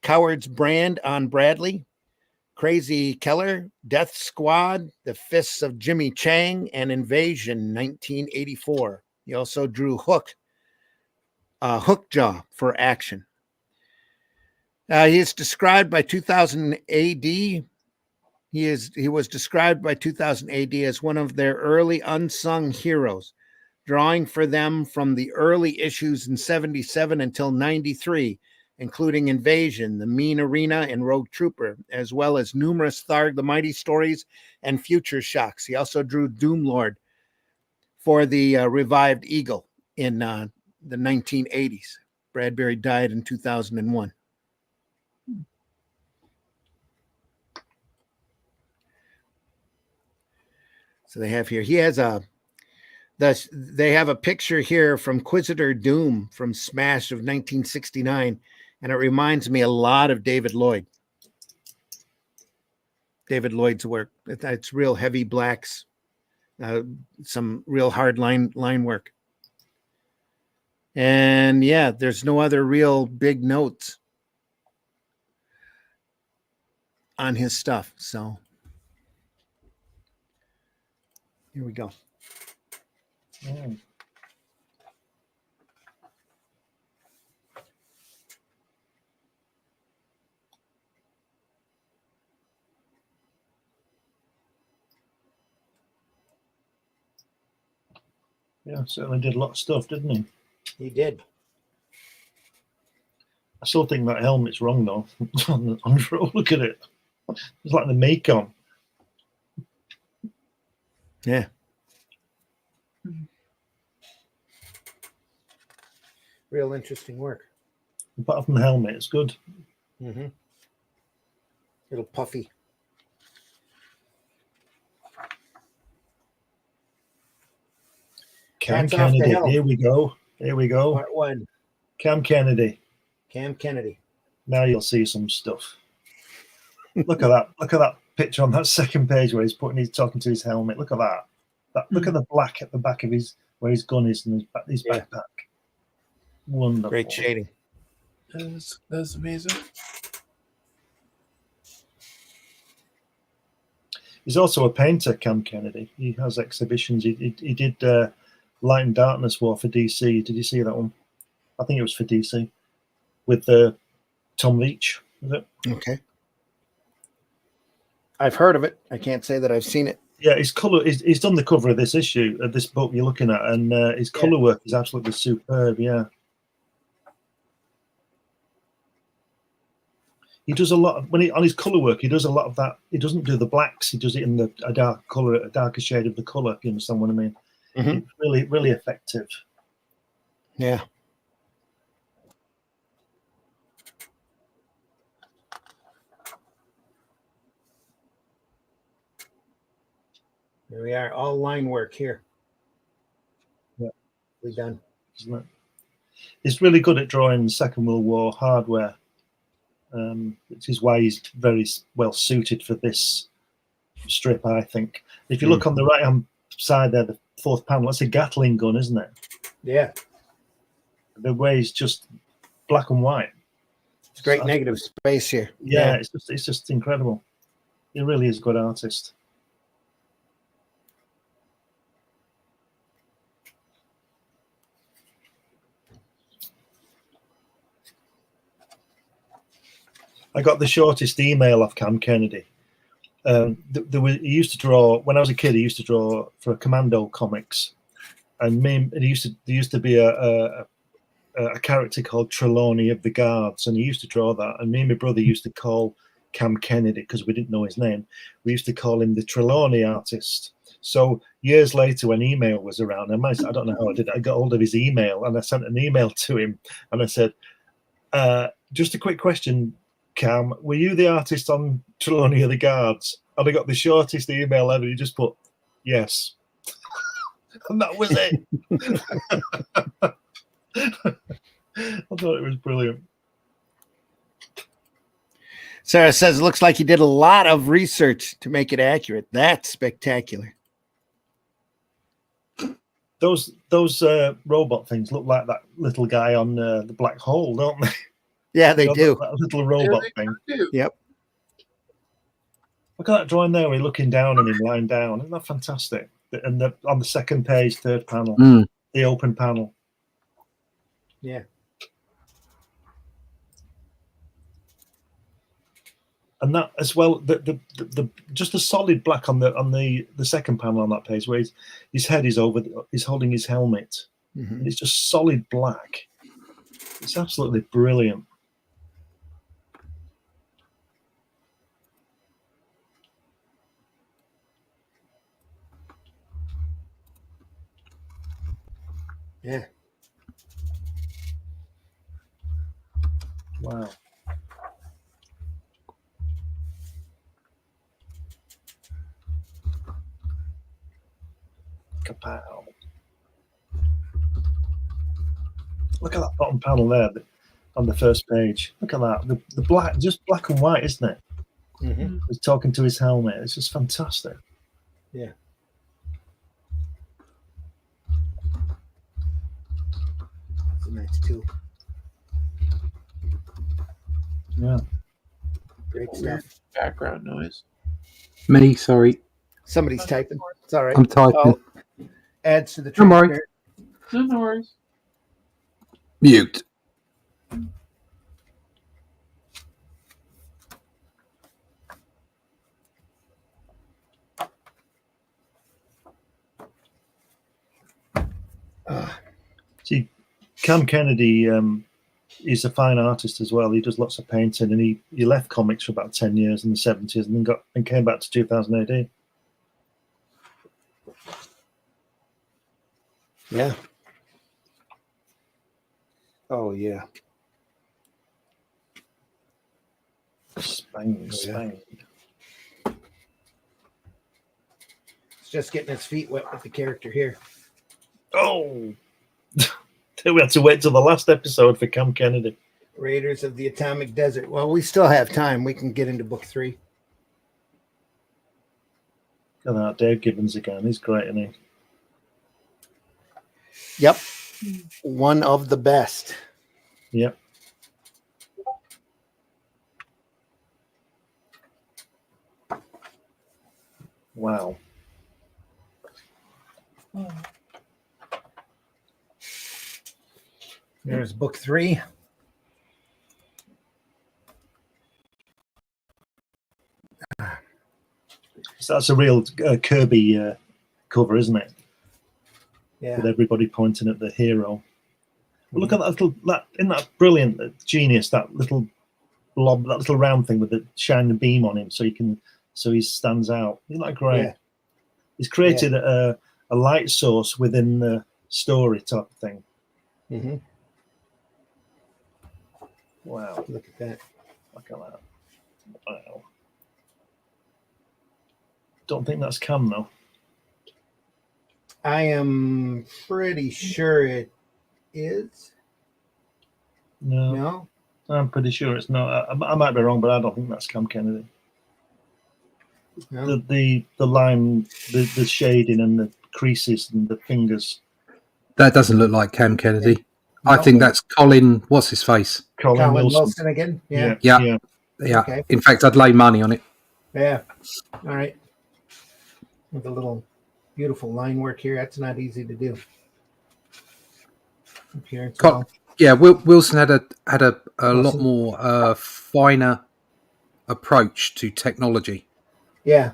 Coward's Brand on Bradley, Crazy Keller, Death Squad, The Fists of Jimmy Chang, and Invasion 1984. He also drew Hookjaw for Action. He is described by 2000 AD. He was described by 2000 AD as one of their early unsung heroes, drawing for them from the early issues in 77 until 93, including Invasion, The Mean Arena, and Rogue Trooper, as well as numerous Tharg the Mighty stories and Future Shocks. He also drew Doomlord for the revived Eagle in the 1980s. Bradbury died in 2001. So they have here, they have a picture here from Quisitor Doom from Smash of 1969, and it reminds me a lot of David Lloyd's work. It's real heavy blacks, some real hard line work. And yeah, there's no other real big notes on his stuff. So here we go. Mm. Yeah, certainly did a lot of stuff, didn't he? He did. I still think that helmet's wrong though. on the look at it. It's like the Macon. Yeah. Real interesting work. Apart from the helmet, it's good. Mm-hmm. Little puffy. Cam Hats off to Kennedy. hell. Here we go. Here we go. Part one. Cam Kennedy. Cam Kennedy. Now you'll see some stuff. Look at that. Look at that picture on that second page where he's talking to his helmet. Look at that. Look at the black at the back of where his gun is and his backpack. Wonderful. Great shading. That's amazing. He's also a painter, Cam Kennedy. He has exhibitions. He did Light and Darkness War for DC. Did you see that one? I think it was for DC with Tom Leach. Was it? Okay. I've heard of it. I can't say that I've seen it. Yeah, his color. He's done the cover of this issue of this book you're looking at, and his color work is absolutely superb. Yeah. He does a lot on his color work. He does a lot of that. He doesn't do the blacks. He does it in a dark color, a darker shade of the color. You understand what I mean? Mm-hmm. It's really, really effective. Yeah. Here we are. All line work here. Yeah, we're done. Isn't it? He's really good at drawing Second World War hardware. Which is why he's very well suited for this strip, I think. If you look on the right-hand side there, the fourth panel, that's a Gatling gun, isn't it? Yeah. The way it's just black and white. It's great negative space here. Yeah, it's just incredible. He really is a good artist. I got the shortest email off Cam Kennedy. He used to draw when I was a kid. He used to draw for Commando comics, and there used to be a character called Trelawney of the Guards, and he used to draw that. And me and my brother used to call Cam Kennedy because we didn't know his name. We used to call him the Trelawney artist. So years later, when email was around, I don't know how I did it. I got hold of his email and I sent an email to him and I said, just a quick question, Cam, were you the artist on Trelawney of the Guards? And I got the shortest email ever. He just put, yes. And that was it. I thought it was brilliant. Sarah says, it looks like you did a lot of research to make it accurate. That's spectacular. Those robot things look like that little guy on the black hole, don't they? Yeah, they do. That little robot thing. Do. Yep. Look at that drawing there. We're looking down on him lying down. Isn't that fantastic? And on the second page, third panel, the open panel. Yeah. And that as well, the just a solid black on the second panel on that page where his head is over, he's holding his helmet. And it's just solid black. It's absolutely brilliant. Yeah. Wow. Kapow. Look at that bottom panel there on the first page. Look at that. The black, just black and white, isn't it? He's talking to his helmet. It's just fantastic. Yeah. That's a nice too. Yeah. Great stuff. Background noise. Me, sorry. Somebody's typing. It's all right. I'm typing. Oh, adds to the Don't worry. transparent. No worries. Mute. See, Cam Kennedy is a fine artist as well. He does lots of painting, and he left comics for about 10 years in the 70s, and then came back to 2000 AD. Yeah. Oh yeah. Spang. He's just getting his feet wet with the character here. Oh, we had to wait till the last episode for Cam Kennedy. Raiders of the Atomic Desert. Well, we still have time. We can get into book 3. Look at that, Dave Gibbons again. He's great, isn't he? Yep. One of the best. Yep. Wow. There's book 3. So that's a real Kirby cover, isn't it? Yeah. With everybody pointing at the hero. But look at isn't that brilliant, genius, that little blob, that little round thing with the shining beam on him so he stands out. Isn't that great? Yeah. He's created a light source within the story type of thing. Mm-hmm. Wow. Look at that. Look at that. Wow. Don't think that's Cam though. I am pretty sure it is. No. I'm pretty sure it's not. I might be wrong, but I don't think that's Cam Kennedy. No. The line, the shading and the creases and the fingers. That doesn't look like Cam Kennedy. No. I think that's Colin. What's his face? Colin Wilson again. Yeah. Yeah. Okay. In fact, I'd lay money on it. Yeah. All right. With a little beautiful line work here. That's not easy to do. Appearance. Yeah, Wilson had a lot more finer approach to technology. Yeah.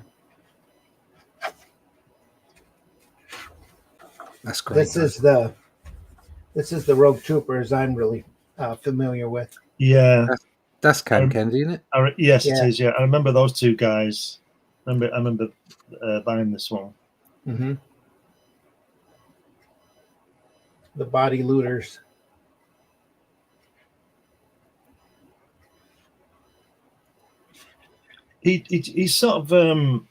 That's great. This is the Rogue Troopers I'm really familiar with. Yeah. That's Cam Kennedy, isn't it? Yes, Yeah. it is. Yeah, I remember those two guys. I remember buying this one. Mm-hmm. The body looters. He's sort of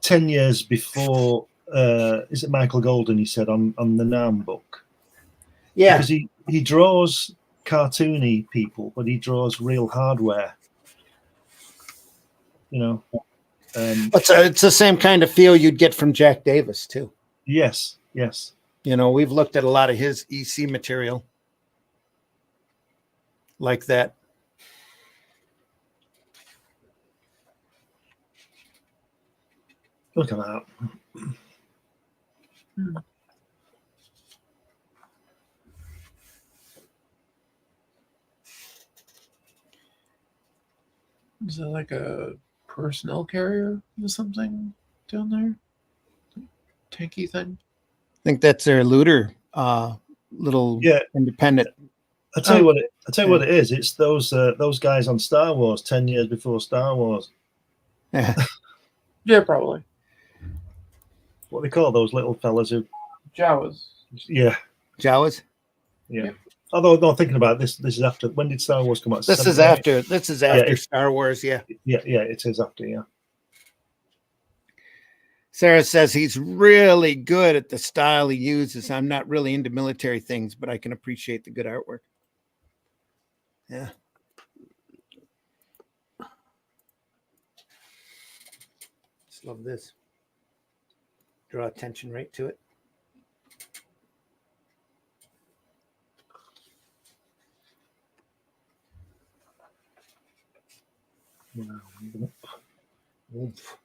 10 years before. Is it Michael Golden? He said on the Nam book. Yeah, Because he draws cartoony people, but he draws real hardware. You know. it's the same kind of feel you'd get from Jack Davis too. Yes. You know, we've looked at a lot of his EC material like that. Look at that. Is that like a personnel carrier or something down there? Tanky thing? I think that's their looter, little independent. I'll tell you what it is. It's those guys on Star Wars 10 years before Star Wars. Yeah, Yeah, probably. What they call those little fellas who? Jawas. Yeah. Jawas. Yeah. Yep. Although no, thinking about this is after. When did Star Wars come out? This is after Star Wars. Yeah. Yeah. It is after. Yeah. Sarah says he's really good at the style he uses. I'm not really into military things, but I can appreciate the good artwork. Yeah. Just love this. Draw attention right to it. Oomph.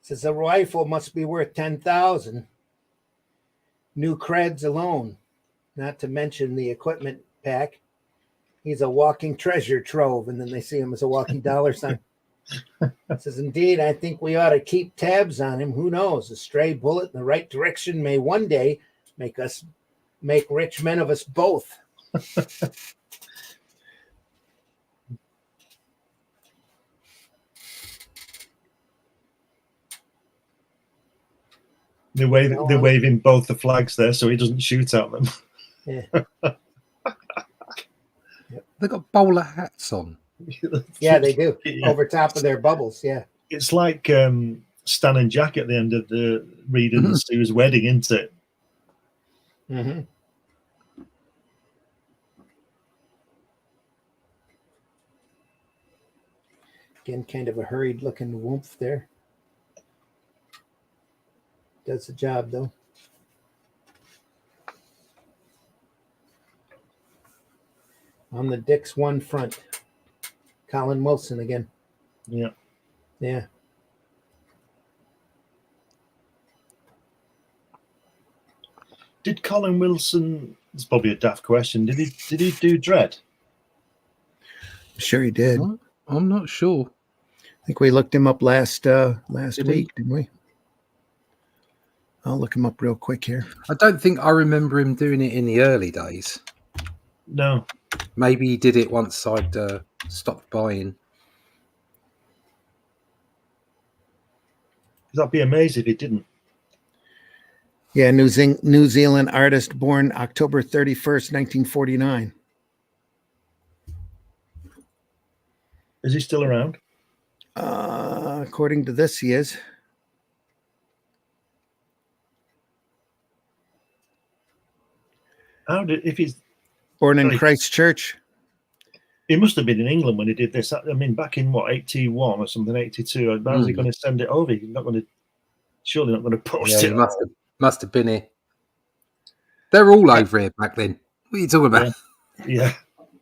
Says a rifle must be worth 10,000. New creds alone, not to mention the equipment pack. He's a walking treasure trove, and then they see him as a walking dollar sign. Says, indeed, I think we ought to keep tabs on him. Who knows? A stray bullet in the right direction may one day make rich men of us both. They're waving both the flags there, so he doesn't shoot at them. Yeah. They've got bowler hats on. Yeah, they do. Yeah. Over top of their bubbles. Yeah. It's like Stan and Jack at the end of the Reed and Stu's wedding, isn't it? Mm-hmm. Again, kind of a hurried looking woomph there. Does the job though. On the Dix One front, Colin Wilson again. Yeah. Yeah. Did Colin Wilson? It's probably a daft question. Did he do Dread? Sure he did. I'm not sure. I think we looked him up last week, didn't we? I'll look him up real quick here. I don't think I remember him doing it in the early days. No. Maybe he did it once I'd stopped buying. That'd be amazing if he didn't. Yeah, New Zealand artist, born October 31st, 1949. Is he still around? According to this, he is. If he's born in Christchurch? He must have been in England when he did this. I mean, back in what, 81 or something, 82. How's he going to send it over? He's not going to. Surely not going to post it. He must have been here. They're all over here back then. What are you talking about? Yeah.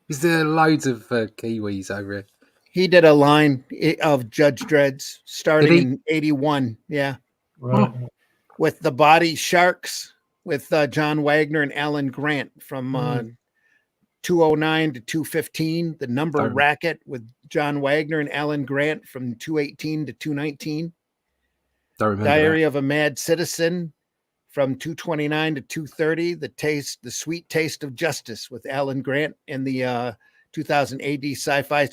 Is there loads of Kiwis over here? He did a line of Judge Dredd's starting in 81. Yeah. Right. With the body sharks, with John Wagner and Alan Grant from 209 to 215. The Number Don't- Racket with John Wagner and Alan Grant from 218 to 219. Don't remember Diary that. of a Mad Citizen from 229 to 230. The Sweet Taste of Justice with Alan Grant and the 2000 AD sci-fi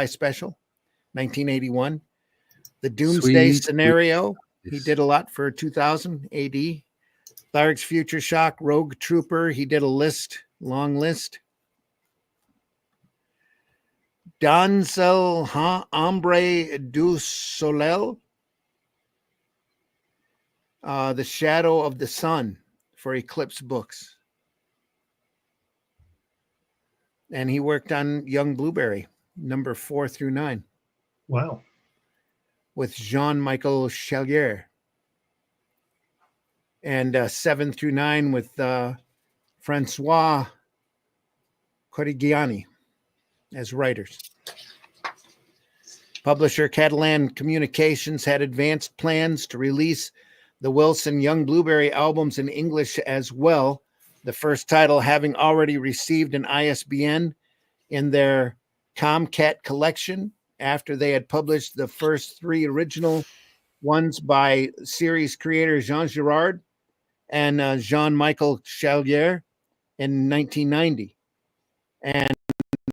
special, 1981. The Doomsday Sweet- Scenario. He did a lot for 2000 AD. Tharg's Future Shock, Rogue Trooper. He did a long list. Donzel Hombre du Soleil. The Shadow of the Sun for Eclipse Books. And he worked on Young Blueberry, number 4 through 9. Wow. With Jean-Michel Chalier. And 7 through 9 with Francois Corigiani as writers. Publisher Catalan Communications had advanced plans to release the Wilson Young Blueberry albums in English as well, the first title having already received an ISBN in their Comcat collection after they had published the first 3 original ones by series creator Jean Girard and Jean-Michel Chalier in 1990, and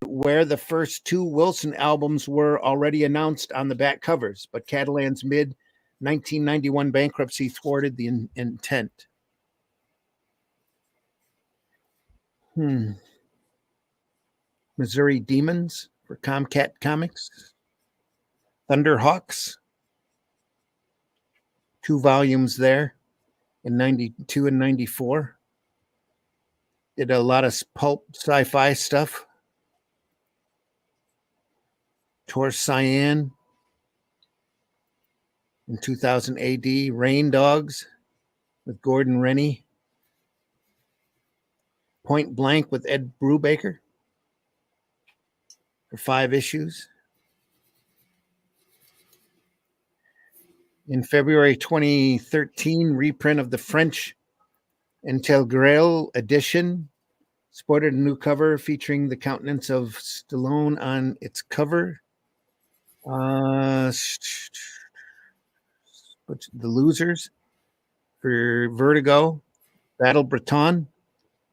where the first 2 Wilson albums were already announced on the back covers, but Catalan's mid-1991 bankruptcy thwarted the intent. Missouri Demons for Comcat Comics. Thunderhawks, 2 volumes there in 92 and 94. Did a lot of pulp sci-fi stuff. Tor Cyan in 2000 AD. Rain Dogs with Gordon Rennie. Point Blank with Ed Brubaker for 5 issues. In February 2013, reprint of the French Intégrale edition sported a new cover featuring the countenance of Stallone on its cover. The Losers for Vertigo. Battle Breton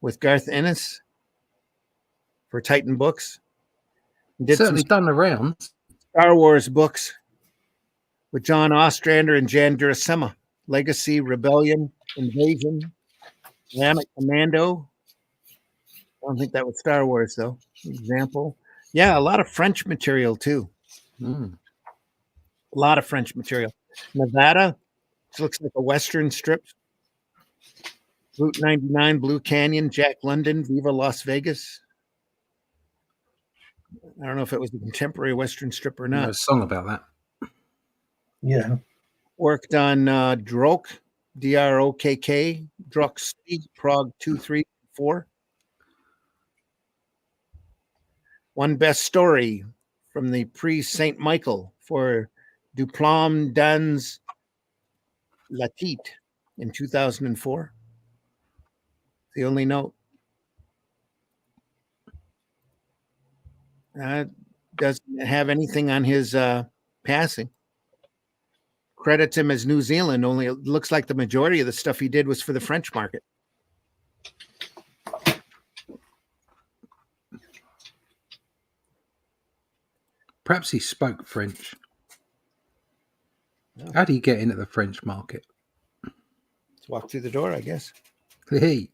with Garth Ennis for Titan Books. Did Certainly some done the rounds. Star Wars books with John Ostrander and Jan Durasema. Legacy, Rebellion, Invasion, Dynamic Commando. I don't think that was Star Wars, though. Example. Yeah, a lot of French material, too. A lot of French material. Nevada, which looks like a Western strip. Route 99, Blue Canyon, Jack London, Viva Las Vegas. I don't know if it was a contemporary Western strip or There's not. a song about that. Yeah. Worked on Drok, D-R-O-K-K, Drok City, Prague 234. One best story from the Pre-St. Michael for Duplom dans la Tête in 2004. The only note. Doesn't have anything on his passing. Credits him as New Zealand, only it looks like the majority of the stuff he did was for the French market. Perhaps he spoke French. How did he get in at the French market? Let's walk through the door, I guess. Hey.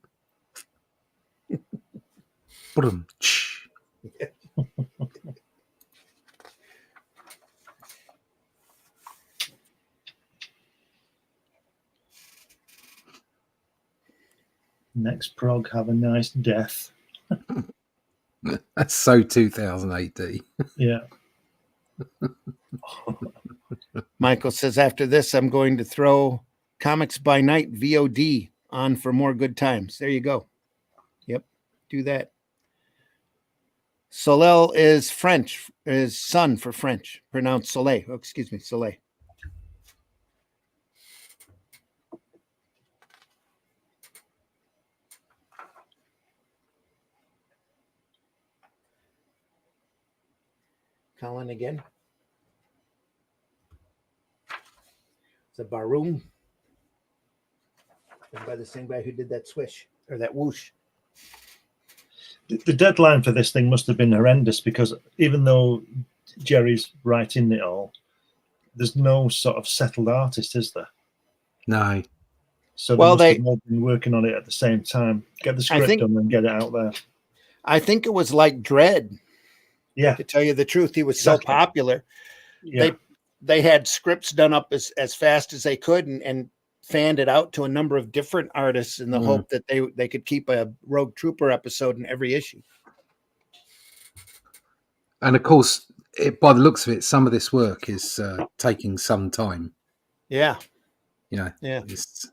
Next prog, have a nice death. That's so 2000 AD. Yeah. Michael says, after this, I'm going to throw Comics by Night VOD on for more good times. There you go. Yep, do that. Soleil is French, is sun for French, pronounced Soleil. Oh, excuse me, Soleil. Colin again. It's a Baroom. By the same guy who did that swish or that whoosh. The deadline for this thing must have been horrendous, because even though Jerry's writing it all, there's no sort of settled artist, is there? No. So Well, they must have all been working on it at the same time. Get the script think- done and get it out there. I think it was like Dredd. Yeah. To tell you the truth, he was so Exactly. popular. Yeah. They had scripts done up as fast as they could and fanned it out to a number of different artists in the hope that they could keep a Rogue Trooper episode in every issue. And of course, by the looks of it, some of this work is taking some time. Yeah. You know, Yeah. it's,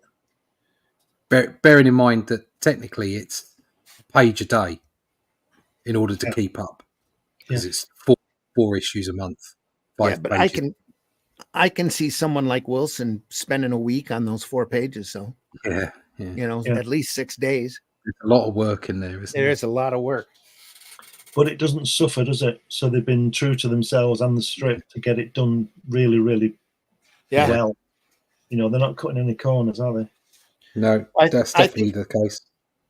bearing in mind that technically it's a page a day in order to keep up, because it's four issues a month. Yeah, but I can see someone like Wilson spending a week on those 4 pages. So Yeah. at least 6 days. There's a lot of work in there, isn't there? There is a lot of work. But it doesn't suffer, does it? So they've been true to themselves and the strip to get it done really, really well. You know, they're not cutting any corners, are they? No, that's definitely the case.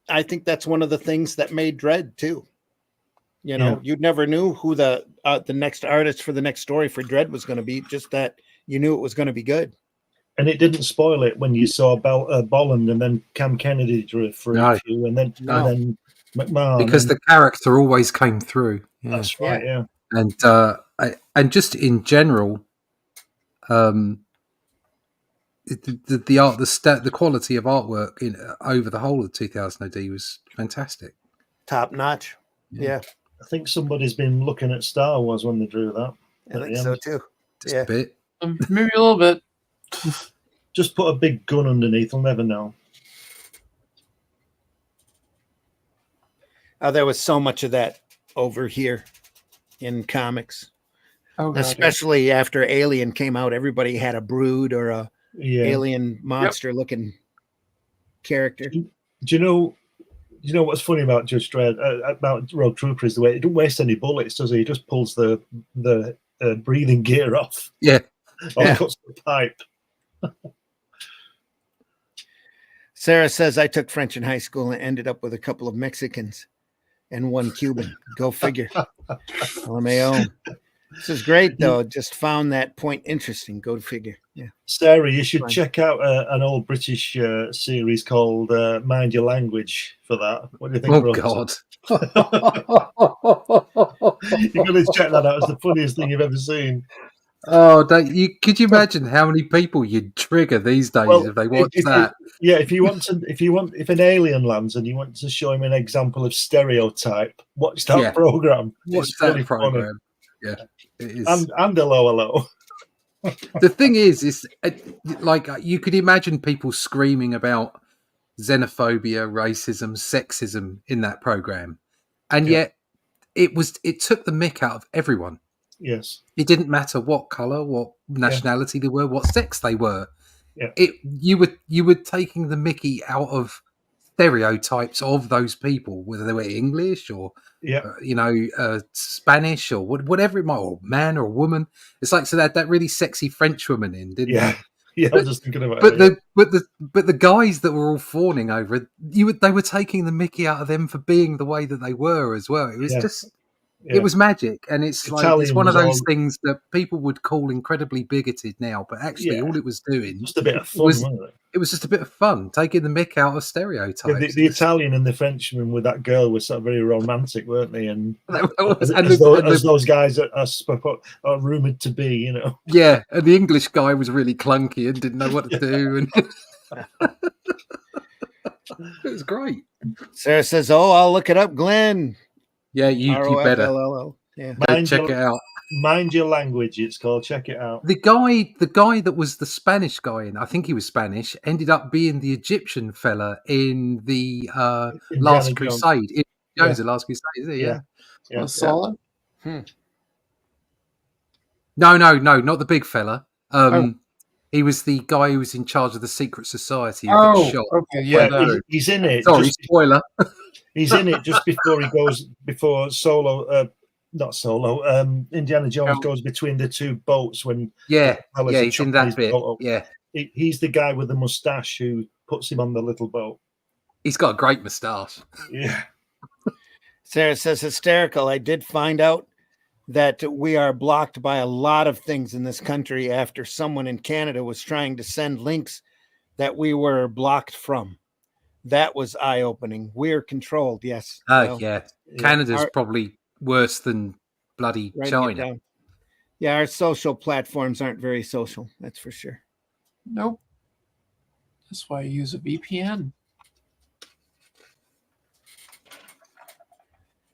I think that's one of the things that made Dredd too. You know, you never knew who the next artist for the next story for Dredd was going to be. Just that you knew it was going to be good. And it didn't spoil it when you saw Bolland and then Cam Kennedy drew it for a few, and then McMahon, because the character always came through. Yeah. That's right. Yeah. And just in general, the art, the quality of artwork over the whole of 2000 AD was fantastic, top notch. Yeah. I think somebody's been looking at Star Wars when they drew that. I think so too. Just a bit, maybe a little bit. Just put a big gun underneath. I'll never know. There was so much of that over here in comics. Oh, God, especially after Alien came out, everybody had a Brood or a alien monster looking character. Do you know what's funny about Judge Dredd, about Rogue Trooper, is the way he don't waste any bullets, does he? He just pulls the breathing gear off. Yeah. Or cuts the pipe. Sarah says, I took French in high school and ended up with a couple of Mexicans and one Cuban. Go figure. LMAO. This is great, though. Just found that point interesting. Go figure. Yeah. Sarah, you should check out an old British series called Mind Your Language for that. What do you think? Oh, Rose? God. You're going to check that out. It's the funniest thing you've ever seen. Oh, could you imagine how many people you'd trigger these days if they watch that? If an alien lands and you want to show him an example of stereotype, watch that program. Watch that program. Yeah, it is. And hello. The thing is like you could imagine people screaming about xenophobia, racism, sexism in that program, and yet it took the mick out of everyone. Yes, it didn't matter what color, what nationality they were, what sex they were. Yeah, you were taking the mickey out of stereotypes of those people, whether they were English or Spanish or whatever it might, or man or woman. It's like, so that really sexy French woman in, didn't they? Yeah, I was just thinking about it. But the guys that were all fawning over it, they were taking the mickey out of them for being the way that they were as well. It was just. Yeah. It was magic, and it's Italian, like it's one of those things that people would call incredibly bigoted now, but actually all it was doing just a bit of fun, wasn't it? It was just a bit of fun, taking the mick out of stereotypes. Yeah, the Italian and the Frenchman with that girl were sort of very romantic, weren't they? And as those guys are rumoured to be, you know. Yeah, and the English guy was really clunky and didn't know what to do, and it was great. Sarah says, "Oh, I'll look it up, Glenn." Yeah, you better. Yeah. Check it out. Mind Your Language, it's called. Check it out. The guy that was the Spanish guy, and I think he was Spanish, ended up being the Egyptian fella in the Last Crusade. The Last Crusade, is it? Yeah. Solid. No, not the big fella. He was the guy who was in charge of the secret society who got shot. Okay, yeah. He's in it. Sorry, spoiler. He's in it just before he goes, before Solo not Solo. Indiana Jones Oh. goes between the two boats when Yeah, Alice yeah, are he's in chopping that his bit. boat up. Yeah, He's the guy with the mustache who puts him on the little boat. he's got a great moustache. Yeah. Sarah says, hysterical. I did find out that we are blocked by a lot of things in this country after someone in Canada was trying to send links that we were blocked from. That was eye-opening. We're controlled, yes. Oh, Well, yeah. Canada's Our- probably worse than bloody writing it China. down. Yeah, our social platforms aren't very social, that's for sure. Nope. That's why I use a VPN.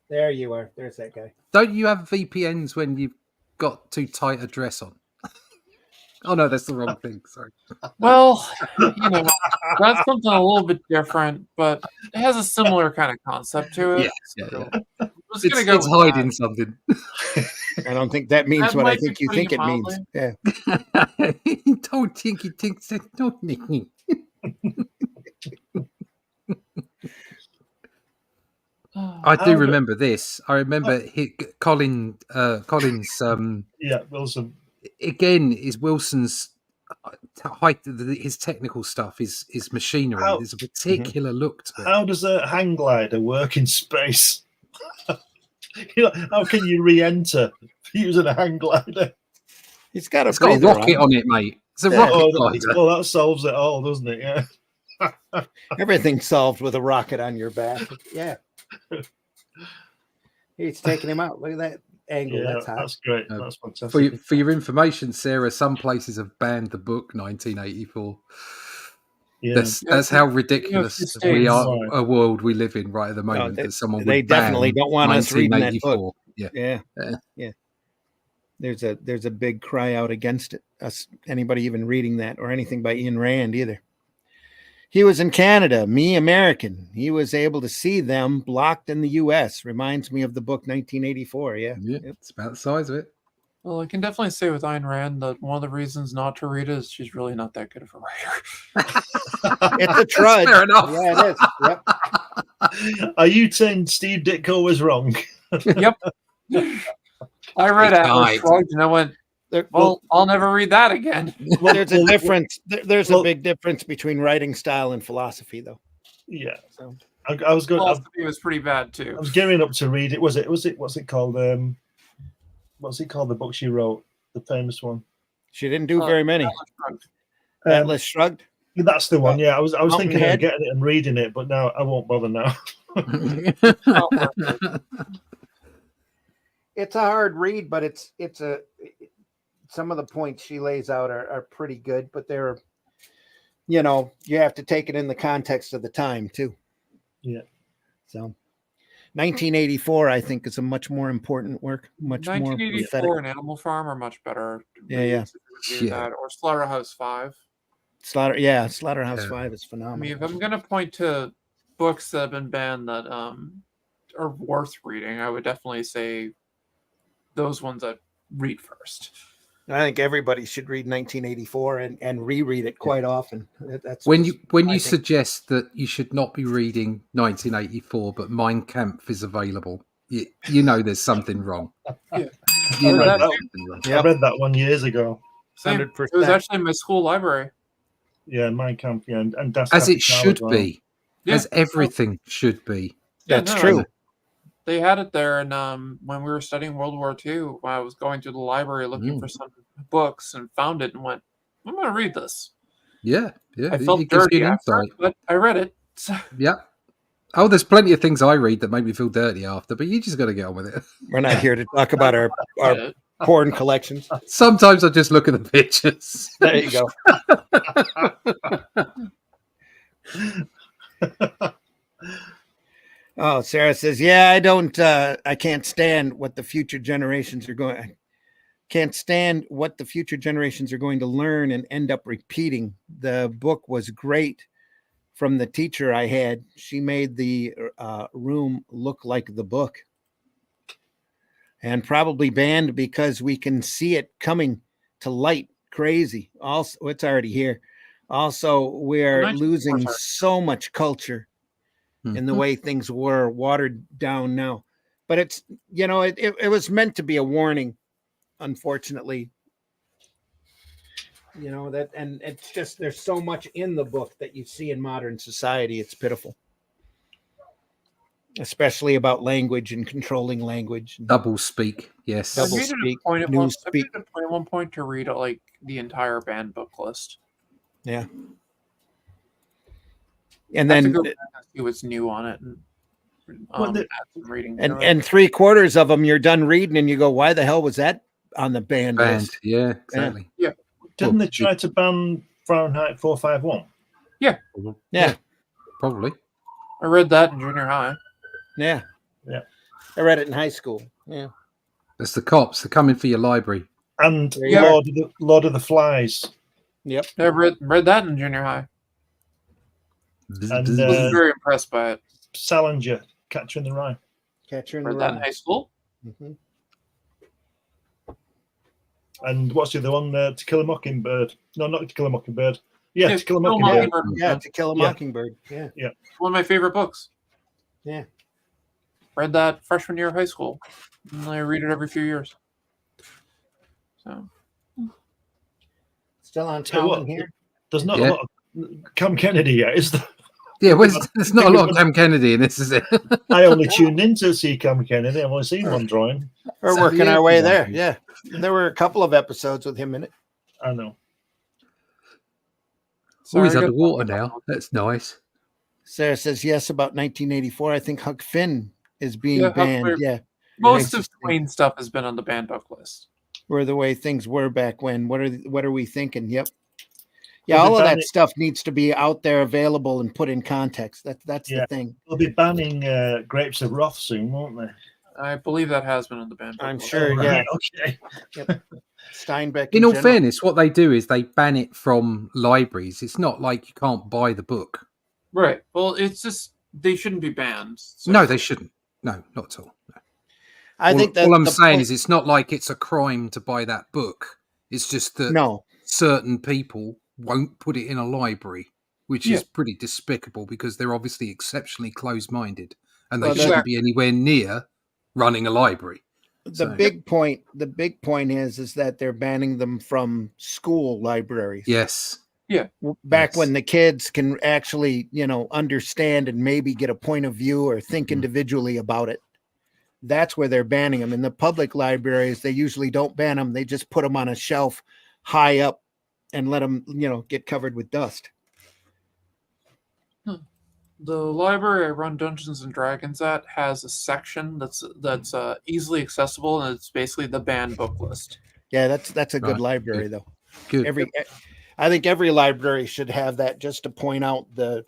There you are. There's that guy. Don't you have VPNs when you've got too tight a dress on? Oh, no, that's the wrong thing. Sorry. Well, that's something a little bit different, but it has a similar kind of concept to it. Yeah, so yeah. I'm just gonna go It's with hiding that. something. I don't think that means That what I might be think you putting think it it means. mildly. Yeah. Don't think he thinks that. Don't Nicky. I do remember this. I remember Colin's. Yeah, Wilson. Again, is Wilson's his technical stuff is machinery. How- There's a particular look to it. How does a hang glider work in space? How can you re-enter using a hang glider? He's got a It's got a breather rocket on. on it, mate. It's a Yeah. rocket glider. Well, that solves it all, doesn't it? Yeah. Everything's solved with a rocket on your back. Yeah. He's taking him out. Look at that angle. Yeah, That's hot. that's great. No. That's fantastic. For your information, Sarah, some places have banned the book 1984. Yeah. That's how ridiculous it's we are. Right. A world we live in right at the moment. they- that someone they would definitely ban don't want us reading that book. 1984. Yeah. Yeah. There's a big cry out against it. Us anybody even reading that or anything by Ayn Rand either. He was in Canada, me American. He was able to see them blocked in the US. Reminds me of the book 1984. Yeah. Yeah, it's about the size of it. Well, I can definitely say with Ayn Rand that one of the reasons not to read it is she's really not that good of a writer. It's a trudge. Fair enough. Yeah, it is. Yep. Are you saying Steve Ditko was wrong? Yep. I read He Atlas died. Shrugged and I went, well, I'll never read that again. Well, there's a difference. There's a well- big difference between writing style and philosophy, though. Yeah. So I was going. Philosophy was pretty bad too. I was gearing up to read it. Was it? What's it called? What's it called? The book she wrote, the famous one. she didn't do very many. Atlas Shrugged. Atlas Shrugged. That's the one. Yeah, I was Mountain thinking Head? of getting it and reading it, but now I won't bother now. It's a hard read, but it's some of the points she lays out are pretty good, but they're, you have to take it in the context of the time too. Yeah. So 1984, I think, is a much more important work, much more 1984 prophetic. and Animal Farm are much better. Yeah, yeah. Do that, or Slaughterhouse 5. Slaughterhouse Yeah. 5 is I phenomenal. mean, if I'm going to point to books that have been banned that are worth reading, I would definitely say those ones I read first. I think everybody should read 1984 and reread it quite often. That's when just you my thing. suggest that you should not be reading 1984, but Mein Kampf is available, you know there's something wrong. Yeah. You know That- there's something wrong. Yep. I read that one years ago. Same. 100%. It was actually in my school library. Yeah, Mein Kampf. Yeah, and Das As it Kapital should as well. be, Yeah. as everything should be. That's no, true. They had it there, and when we were studying World War II, I was going through the library looking for some books and found it and went, "I'm going to read this." Yeah. I felt it gives dirty you an after, insight. but I read it. So, Yeah. Oh, there's plenty of things I read that make me feel dirty after, but you just got to get on with it. We're not here to talk about our porn collections. Sometimes I just look at the pictures. There you go. Oh, Sarah says, "Yeah, I can't stand what the future generations are going. Can't stand what the future generations are going to learn and end up repeating. The book was great from the teacher I had. She made the room look like the book, and probably banned because we can see it coming to light. Crazy. Also, it's already here. Also, we're losing so much culture in the way things were watered down now. but it's, it was meant to be a warning, unfortunately. That, and it's just, there's so much in the book that you see in modern society. It's pitiful, especially about language and controlling language. Double speak. Yes. Double I made it speak, a point at news speak. one point to read like the entire banned book list. Yeah. And I have to then, go back and see what's new on it and add some reading. to it. and 3/4 of them you're done reading and you go, why the hell was that on the banned list? Yeah, exactly. Yeah. Didn't they try to ban Fahrenheit 451? Yeah. Probably. I read that in junior high. Yeah. Yeah. I read it in high school. Yeah. It's the cops. They're coming for your library. And Yeah. Lord of the Flies. Yep. I read that in junior high. And I was very impressed by it. Salinger, Catcher in the Rye. Catcher in the Read that in Rye. high school. Mm-hmm. And what's the other one? To Kill a Mockingbird. No, not To Kill a Mockingbird. Yeah, Yeah, To Kill a Kill a Mockingbird. Mockingbird. Yeah, To Kill a Yeah. Mockingbird. Yeah. One of my favorite books. Yeah. Read that freshman year of high school. And I read it every few years. So Still on Tell you town what, here. There's not Yeah. a lot of Cam Kennedy yet, is there? Yeah, there's not a lot of Cam Kennedy in this, is it? I only tuned in to see Cam Kennedy. I've only seen one drawing. We're So, working yeah, our way yeah. there. Yeah. There were a couple of episodes with him in it. I know. Oh, he's sorry, I got- underwater now. That's nice. Sarah says yes about 1984. I think Huck Finn is being Yeah, Huck banned. Finn. Yeah. Most Racist of thing. Twain's stuff has been on the banned book list. Were the way things were back when. What are we thinking? Yep. Yeah, Well, all they of ban that it- stuff needs to be out there, available, and put in context. That's Yeah. the thing. They'll be banning Grapes of Wrath soon, won't they? I believe that has been on the banned book I'm list. sure. Yeah. Right, okay. Steinbeck. In all general. fairness, what they do is they ban it from libraries. It's not like you can't buy the book. Right. Well, it's just they shouldn't be banned. So. No, they shouldn't. No, not at all. No. I think that all I'm the saying point- is it's not like it's a crime to buy that book. It's just that no. certain people won't put it in a library, which Yeah. is pretty despicable because they're obviously exceptionally close-minded and they Well, shouldn't be anywhere near running a library. The So- big point is that they're banning them from school libraries. Yes. Back Yes. when the kids can actually, understand and maybe get a point of view or think individually about it. That's where they're banning them. In the public libraries, they usually don't ban them. They just put them on a shelf high up and let them, get covered with dust. The library I run Dungeons and Dragons at has a section that's easily accessible, and it's basically the banned book list. Yeah, that's a good Right. library though. Good. I think every library should have that, just to point out the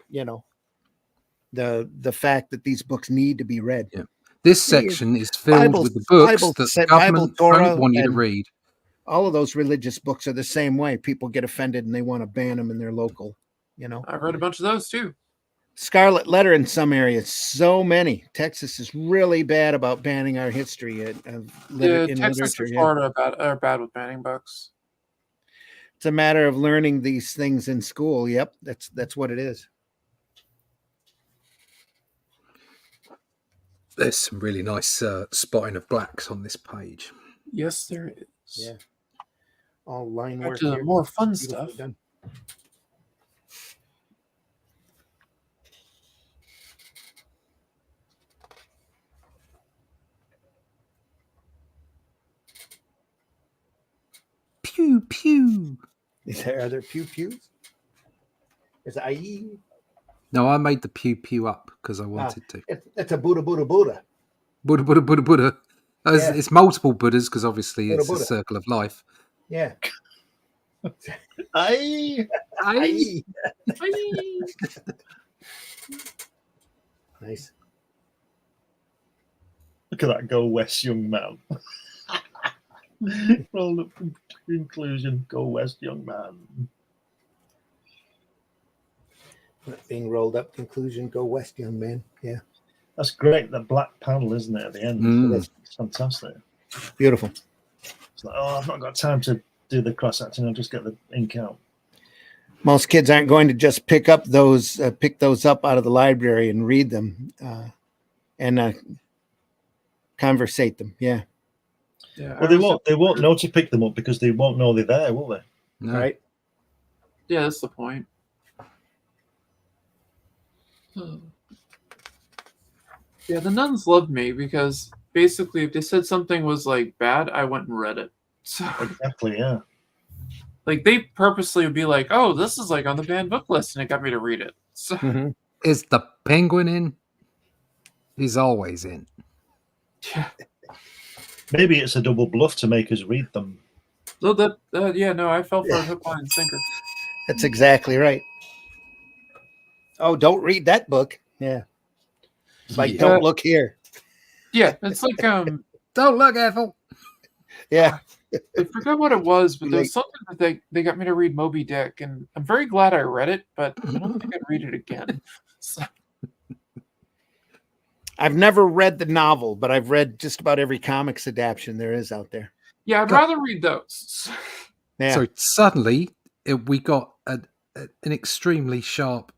fact that these books need to be read. Yeah. This section is filled Bible- with the books Bible- that the Bible, government Torah, don't want you to and- read. All of those religious books are the same way. People get offended and they want to ban them in their local, I've read a bunch of those too. Scarlet Letter in some areas. So many. Texas is really bad about banning our history in Texas literature. and Yeah. Florida are bad with banning books. It's a matter of learning these things in school. Yep, that's what it is. There's some really nice spotting of blacks on this page. Yes, there is. Yeah. All line Back work. to the here. more fun Beautifully stuff. done. Pew pew. Are there pew pews? Is it IE? No, I made the pew pew up because I wanted to. It's a Buddha, Buddha, Buddha. Buddha, Buddha, Buddha, Buddha. Yeah. It's multiple Buddhas because obviously Buddha, it's Buddha. a circle of life. Yeah. Aye. IE. Nice. Look at that go west, young man. Roll up conclusion, go west, young man. Being rolled up. Conclusion. Go west, young man. Yeah. That's great. The black panel, isn't it, at the end? Mm. It's fantastic. Beautiful. It's like, oh, I've not got time to do the cross acting. I'll just get the ink out. Most kids aren't going to just pick those up out of the library and read them. And conversate them. Yeah. Yeah, Well, they won't know to pick them up because they won't know they're there, will they? No. Right. Yeah, that's the point. Yeah, the nuns loved me because basically, if they said something was like bad, I went and read it. So, Exactly. Yeah. like, they purposely would be like, "Oh, this is like on the banned book list," and it got me to read it. So, Mhm. Is the penguin in? He's always in. yeah, Maybe it's a double bluff to make us read them. so yeah, no, I fell for a hook, line, and sinker. That's exactly right. Oh, don't read that book. Yeah. It's like, Yeah. don't look here. Yeah, it's like Don't look, Ethel. Yeah. I forgot what it was, but there Like- was something that they got me to read Moby Dick, and I'm very glad I read it, but I don't think I'd read it again. So, I've never read the novel, but I've read just about every comics adaptation there is out there. yeah, I'd rather read those. Yeah. So suddenly we got an extremely sharp.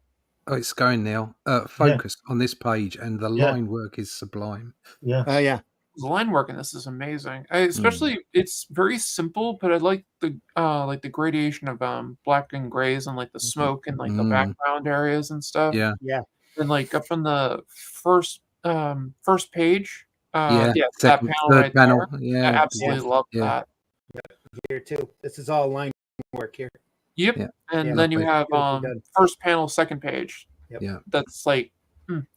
Oh, it's going now. Focus on this page, and the Yeah. line work is sublime. Yeah. Oh, yeah. The line work in this is amazing. Especially, it's very simple, but I like the gradation of black and grays and like the smoke and like the background areas and stuff. Yeah. Yeah. And like up in the first page, Yeah. that Second, panel third right panel. there. Yeah. I absolutely love Yeah. that. Here, too. This is all line work here. Yep. Yeah. And Yeah. then you have Beautifully done. first panel, second page. Yep. Yeah. That's like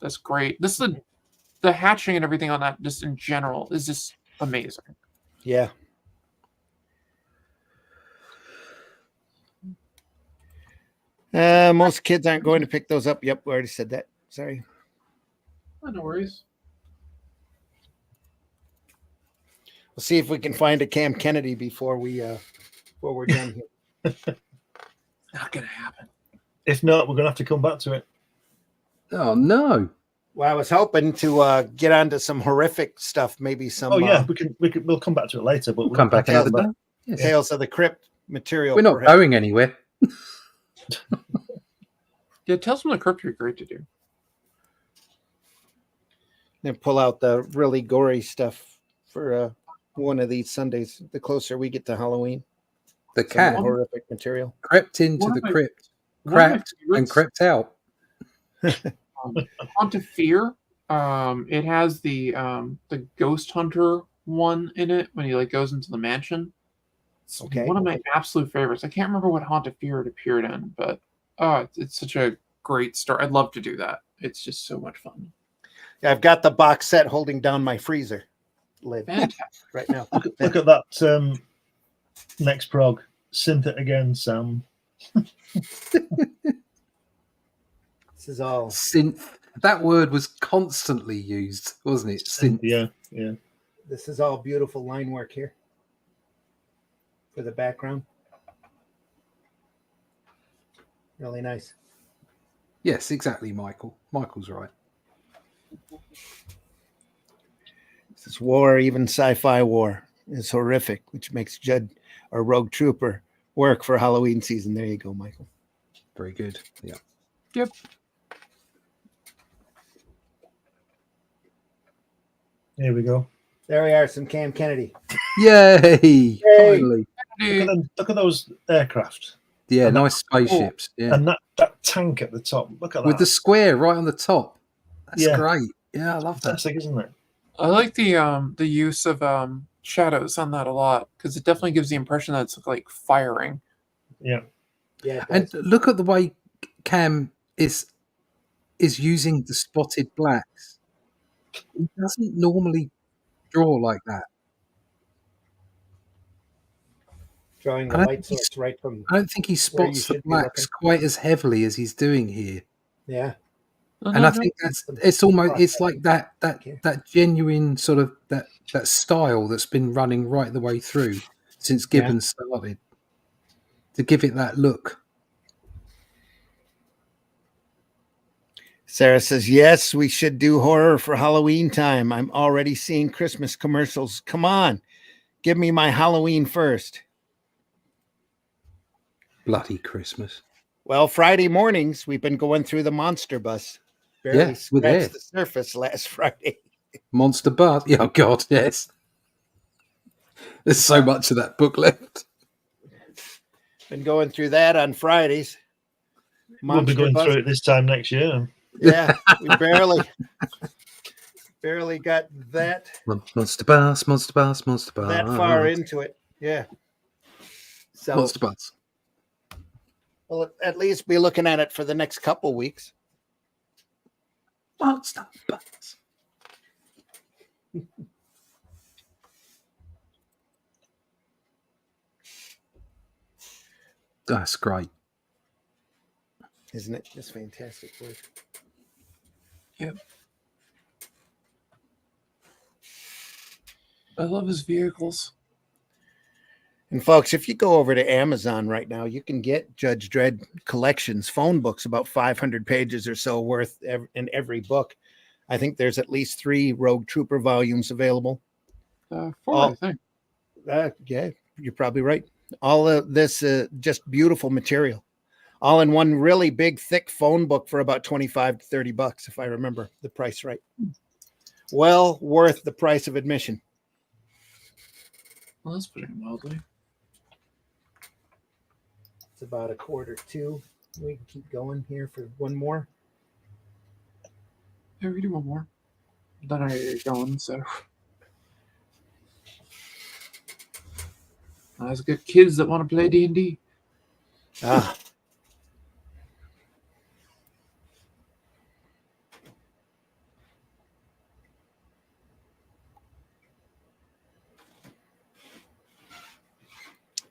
that's great. This is the hatching and everything on that just in general is just amazing. Yeah. Most kids aren't going to pick those up. Yep, we already said that. Sorry. Oh, no worries. We'll see if we can find a Cam Kennedy before we're done here. Not gonna happen. If not, we're gonna have to come back to it. Oh no. Well, I was hoping to get onto some horrific stuff, maybe some Oh yeah, we'll come back to it later. But We'll come back another day. Yes. Tales of the Crypt material. We're not perhaps. going anywhere. Yeah, Tales from the Crypt would be great to do. Then pull out the really gory stuff for one of these Sundays. The closer we get to Halloween, The some of cat the horrific material. crept into One the of my- crypt, one of my cracked, and favorites- crept out. Haunt of Fear. It has the Ghost Hunter one in it when he like goes into the mansion. It's Okay. one of my absolute favorites. I can't remember what Haunt of Fear it appeared in, but it's such a great story. I'd love to do that. It's just so much fun. Yeah, I've got the box set holding down my freezer lid Fantastic. right now. Look at that next prog. Synth it again, Sam. This is all. Synth. That word was constantly used, wasn't it? Synth. Yeah, yeah. This is all beautiful line work here for the background. Really nice. Yes, exactly, Michael. Michael's right. This is war, even sci-fi war, is horrific, which makes Judd or Rogue Trooper work for Halloween season. There you go, Michael. Very good. Yeah. Yep. Here we go. There we are, some Cam Kennedy. Yay! Finally. Look at those aircraft Yeah, And that- nice spaceships. Yeah. and that tank at the top. Look at With the that. square right on the top. That's Yeah. great. Yeah, I love that. Fantastic, isn't it? I like the use of shadows on that a lot because it definitely gives the impression that it's like firing. Yeah. Yeah, And look at the way Cam is using the spotted blacks. He doesn't normally draw like that. drawing the I don't light think source right from. I don't think he Where you spots the should be blacks looking. quite as heavily as he's doing here. Yeah, And I think it's almost it's like that genuine sort of that style that's been running right the way through since Gibbons started to give it that look. Sarah says, yes, we should do horror for Halloween time. I'm already seeing Christmas commercials. Come on, give me my Halloween first. Bloody Christmas. Well, Friday mornings, we've been going through the monster bus. Barely Yeah, we're there. scratched the surface last Friday. Monster Bus. Yeah, oh God, yes. There's so much of that book left. Been going through that on Fridays. We'll be going through it this time next year. Yeah, we barely got that Monster Bus, Monster Bus, Monster Bus. that far into it. Yeah. So Monster Bus. we'll at least be looking at it for the next couple weeks. Monster Bus. That's great. Isn't it? Just fantastic work. Yep. I love his vehicles. And folks, if you go over to Amazon right now, you can get Judge Dredd collections, phone books, about 500 pages or so worth in every book. I think there's at least 3 Rogue Trooper volumes available. 4, I think. Yeah, you're probably right. All of this just beautiful material. All in one really big, thick phone book for about $25 to $30, if I remember the price right. Well worth the price of admission. Well, that's pretty mildly. It's about 1:45. We can keep going here for one more. Yeah, we can do one more. Then I get going, so. Let's get kids that want to play D&D. Ah.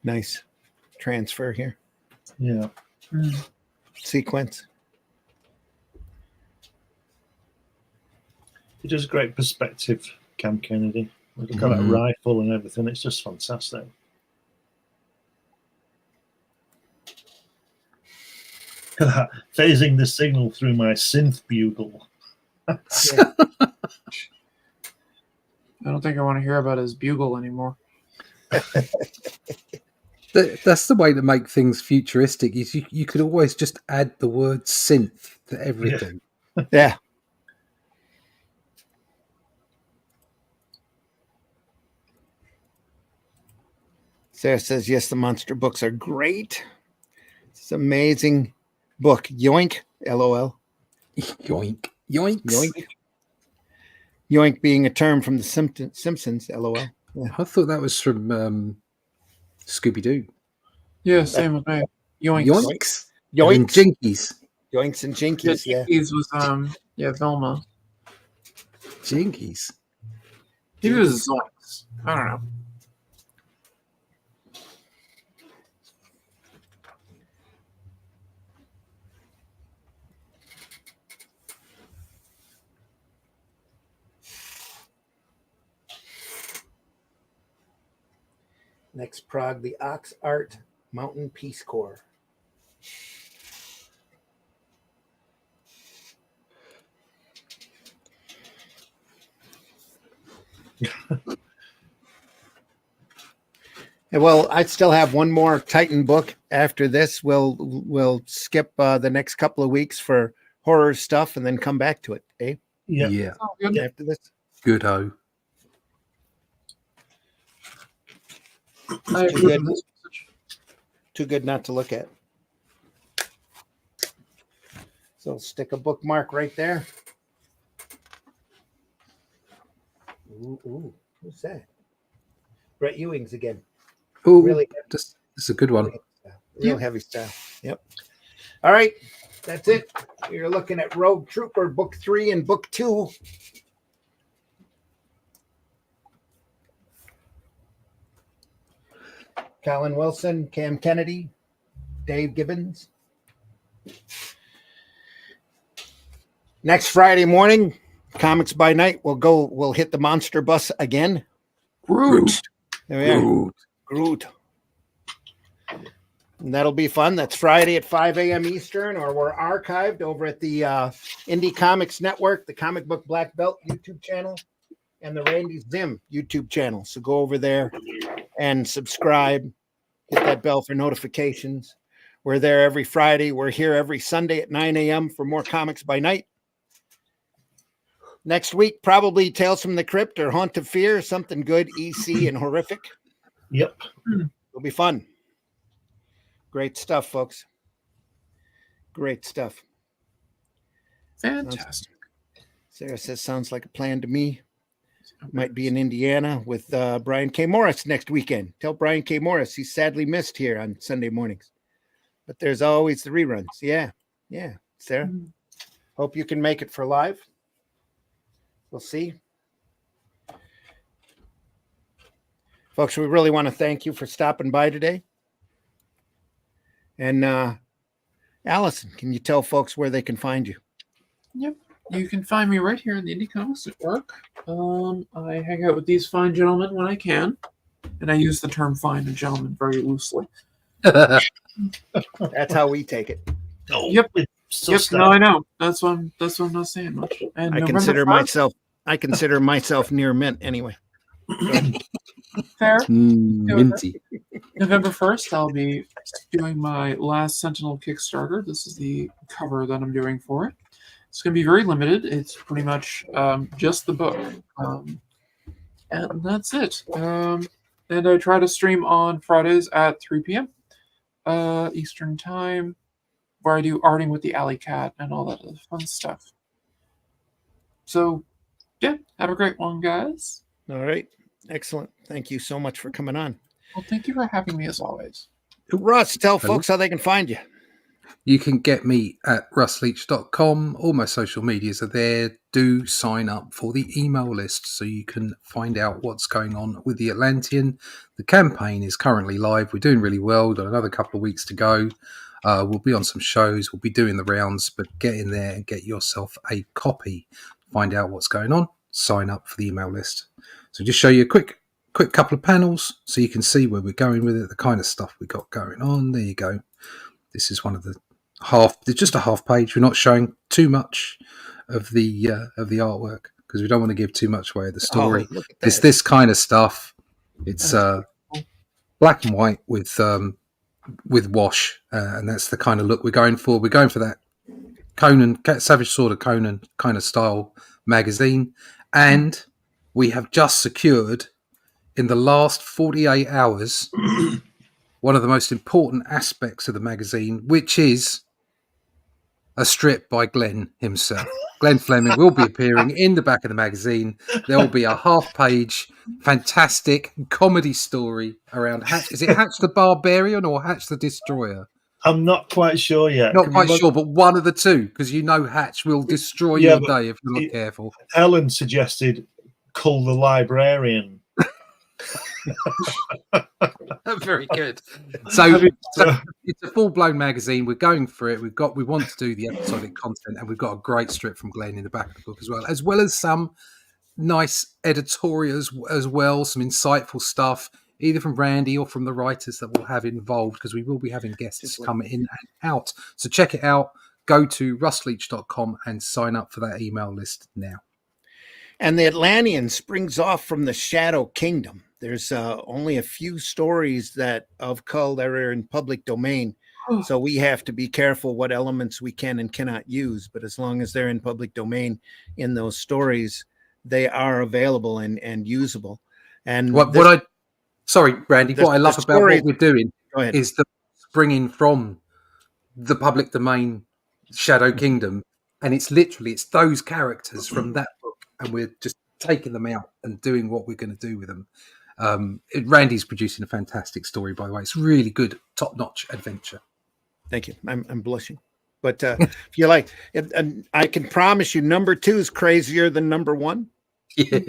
Nice transfer here. Yeah. Sequence. It does great perspective, Cam Kennedy. Look at that rifle and everything. It's just fantastic. Look at that. Phasing the signal through my synth bugle. I don't think I want to hear about his bugle anymore. That's the way to make things futuristic. Is you could always just add the word synth to everything. Yeah. Sarah says, yes, the monster books are great. It's an amazing book. Yoink, LOL. Yoink. Yoinks. Yoink. Yoink being a term from the Simpsons, LOL. Yeah. I thought that was from Scooby-Doo. Yeah, same with me. Yoinks. Yoinks. Yoinks. And Jinkies. Yoinks and Jinkies, yeah. Jinkies was, Velma. Jinkies. He was Zoinks. I don't know. Next, Prague, the Ox Art Mountain Peace Corps. Well, I still have one more Titan book after this. We'll skip the next couple of weeks for horror stuff and then come back to it, eh? Yeah. Oh, good. After this. Good ho. I approve of this message. Too good not to look at. So stick a bookmark right there. Ooh, who's that? Brett Ewing's again. Oh, Really this is a good one. Real heavy style. Yep. All right. That's it. You're looking at Rogue Trooper Book 3 and Book 2. Colin Wilson, Cam Kennedy, Dave Gibbons. Next Friday morning, Comics by Night, we'll hit the monster bus again. Groot. There we are. Groot. And that'll be fun. That's Friday at 5 a.m. Eastern, or we're archived over at the Indie Comics Network, the Comic Book Black Belt YouTube channel, and the Randy Zim YouTube channel. So go over there and subscribe. Hit that bell for notifications. We're there every Friday. We're here every Sunday at 9 a.m. for more Comics by Night. Next week, probably Tales from the Crypt or Haunt of Fear, something good, EC, and horrific. Yep. It'll be fun. Great stuff, folks. Great stuff. Fantastic. Sarah says, sounds like a plan to me. Might be in Indiana with Brian K. Morris next weekend. Tell Brian K. Morris he's sadly missed here on Sunday mornings. But there's always the reruns. Yeah. Sarah, hope you can make it for live. We'll see. Folks, we really want to thank you for stopping by today. And Allison, can you tell folks where they can find you? Yep. You can find me right here in the Indie Comics Network. I hang out with these fine gentlemen when I can. And I use the term fine and gentleman very loosely. That's how we take it. Oh, Yep. So Yep. sad. No, I know. That's why I'm not saying much. And I consider myself near mint anyway. fair. Minty. November 1st, I'll be doing my Last Sentinel Kickstarter. This is the cover that I'm doing for it. It's going to be very limited. It's pretty much just the book. And that's it. And I try to stream on Fridays at 3 p.m. Eastern Time, where I do arting with the Alley Cat and all that other fun stuff. So, yeah, have a great one, guys. All right. Excellent. Thank you so much for coming on. Well, thank you for having me as always. Russ, tell folks how they can find you. You can get me at russleach.com. All my social medias are there. Do sign up for the email list so you can find out what's going on with the Atlantean. The campaign is currently live. We're doing really well. We've got another couple of weeks to go. We'll be on some shows. We'll be doing the rounds, but get in there and get yourself a copy. Find out what's going on. Sign up for the email list. So just show you a quick couple of panels so you can see where we're going with it, the kind of stuff we got going on. There you go. This is one of the just a half page. We're not showing too much of the artwork because we don't want to give too much away of the story. It's this kind of stuff. It's black and white with wash, and that's the kind of look we're going for. We're going for that Conan, Savage Sword of Conan kind of style magazine, and we have just secured in the last 48 hours one of the most important aspects of the magazine, which is a strip by Glenn himself. Glenn Fleming will be appearing in the back of the magazine. There will be a half-page, fantastic comedy story around Hatch. Is it Hatch the Barbarian or Hatch the Destroyer? I'm not quite sure yet. Not quite sure, but one of the two, because you know Hatch will destroy your day if you're not careful. Ellen suggested Cull the Librarian. Very good. So it's a full-blown magazine. We're going for it. We want to do the episodic content, and we've got a great strip from Glenn in the back of the book as well as some nice editorials as well, some insightful stuff, either from Randy or from the writers that we'll have involved, because we will be having guests come in and out. So check it out. Go to russleach.com and sign up for that email list now. And the Atlantean springs off from the Shadow Kingdom. There's only a few stories of Cull that are in public domain. So we have to be careful what elements we can and cannot use. But as long as they're in public domain in those stories, they are available and usable. And sorry, Randy, what I love about what we're doing is the springing from the public domain Shadow Kingdom. And it's those characters from that book. And we're just taking them out and doing what we're going to do with them. Randy's producing a fantastic story, by the way. It's really good, top-notch adventure. Thank you. I'm blushing. But if you like, and I can promise you number 2 is crazier than number 1. Yeah.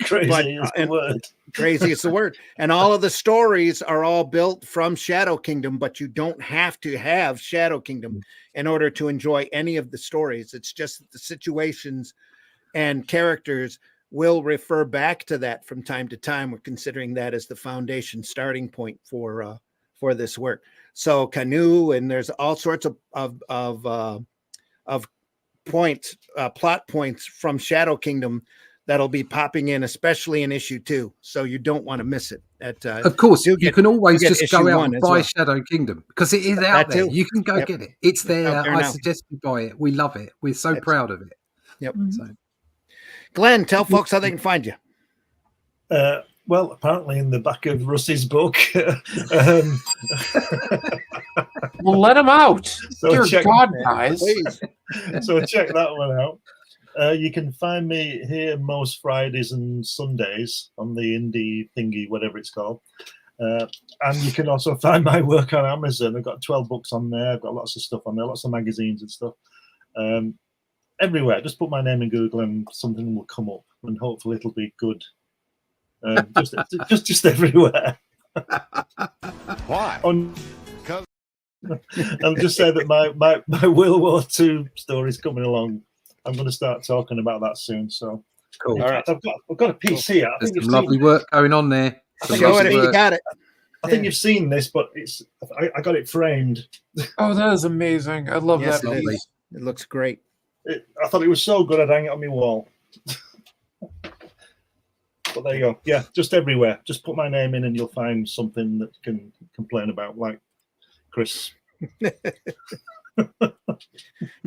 Crazy is the word. Crazy is the word. And all of the stories are all built from Shadow Kingdom, but you don't have to have Shadow Kingdom in order to enjoy any of the stories. It's just that the situations and characters will refer back to that from time to time. We're considering that as the foundation starting point for this work. So Canoe, and there's all sorts of points, plot points from Shadow Kingdom that'll be popping in, especially in issue 2. So you don't want to miss it. Of course, you can always just go out and buy Shadow Kingdom because it is out there. Too. You can go get it. It's there. I suggest you buy it. We love it. We're so proud of it. Yep. So, Glenn, tell folks how they can find you. Well, apparently in the back of Russ's book. Well, let him out. So Dear check- God, guys. Please. So check that one out. You can find me here most Fridays and Sundays on the indie thingy, whatever it's called. And you can also find my work on Amazon. I've got 12 books on there. I've got lots of stuff on there, lots of magazines and stuff. Everywhere. Just put my name in Google and something will come up, and hopefully it'll be good. Just everywhere. Why? On, Because I'll just say that my World War II story is coming along. I'm going to start talking about that soon. So, cool. in fact, I've got a piece here. I There's think some you've lovely seen, work going on there. Some Show it lovely if you work. got it. I think you've seen this, but I got it framed. Oh, that is amazing. I love Yes, that it piece. is. It looks great. I thought it was so good I'd hang it on my wall. But there you go. Yeah, just everywhere. Just put my name in and you'll find something that you can complain about, like Chris. And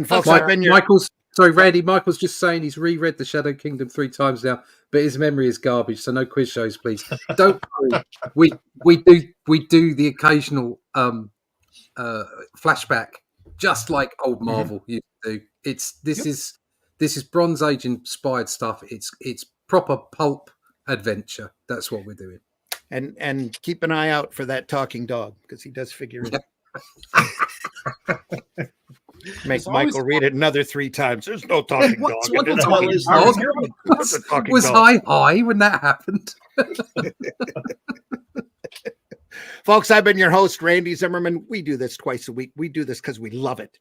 folks, I've been your Randy, Michael's just saying he's reread The Shadow Kingdom 3 times now, but his memory is garbage, so no quiz shows, please. Don't worry. We do the occasional flashback, just like old Marvel used to do. This is Bronze Age inspired stuff. It's proper pulp adventure. That's what we're doing. and keep an eye out for that talking dog, because he does figure it. Make It's always Michael read it another 3 times. There's no talking dog. What in it. talking is dog? What's a talking Was dog? high when that happened. Folks, I've been your host, Randy Zimmerman. We do this twice a week. We do this because we love it.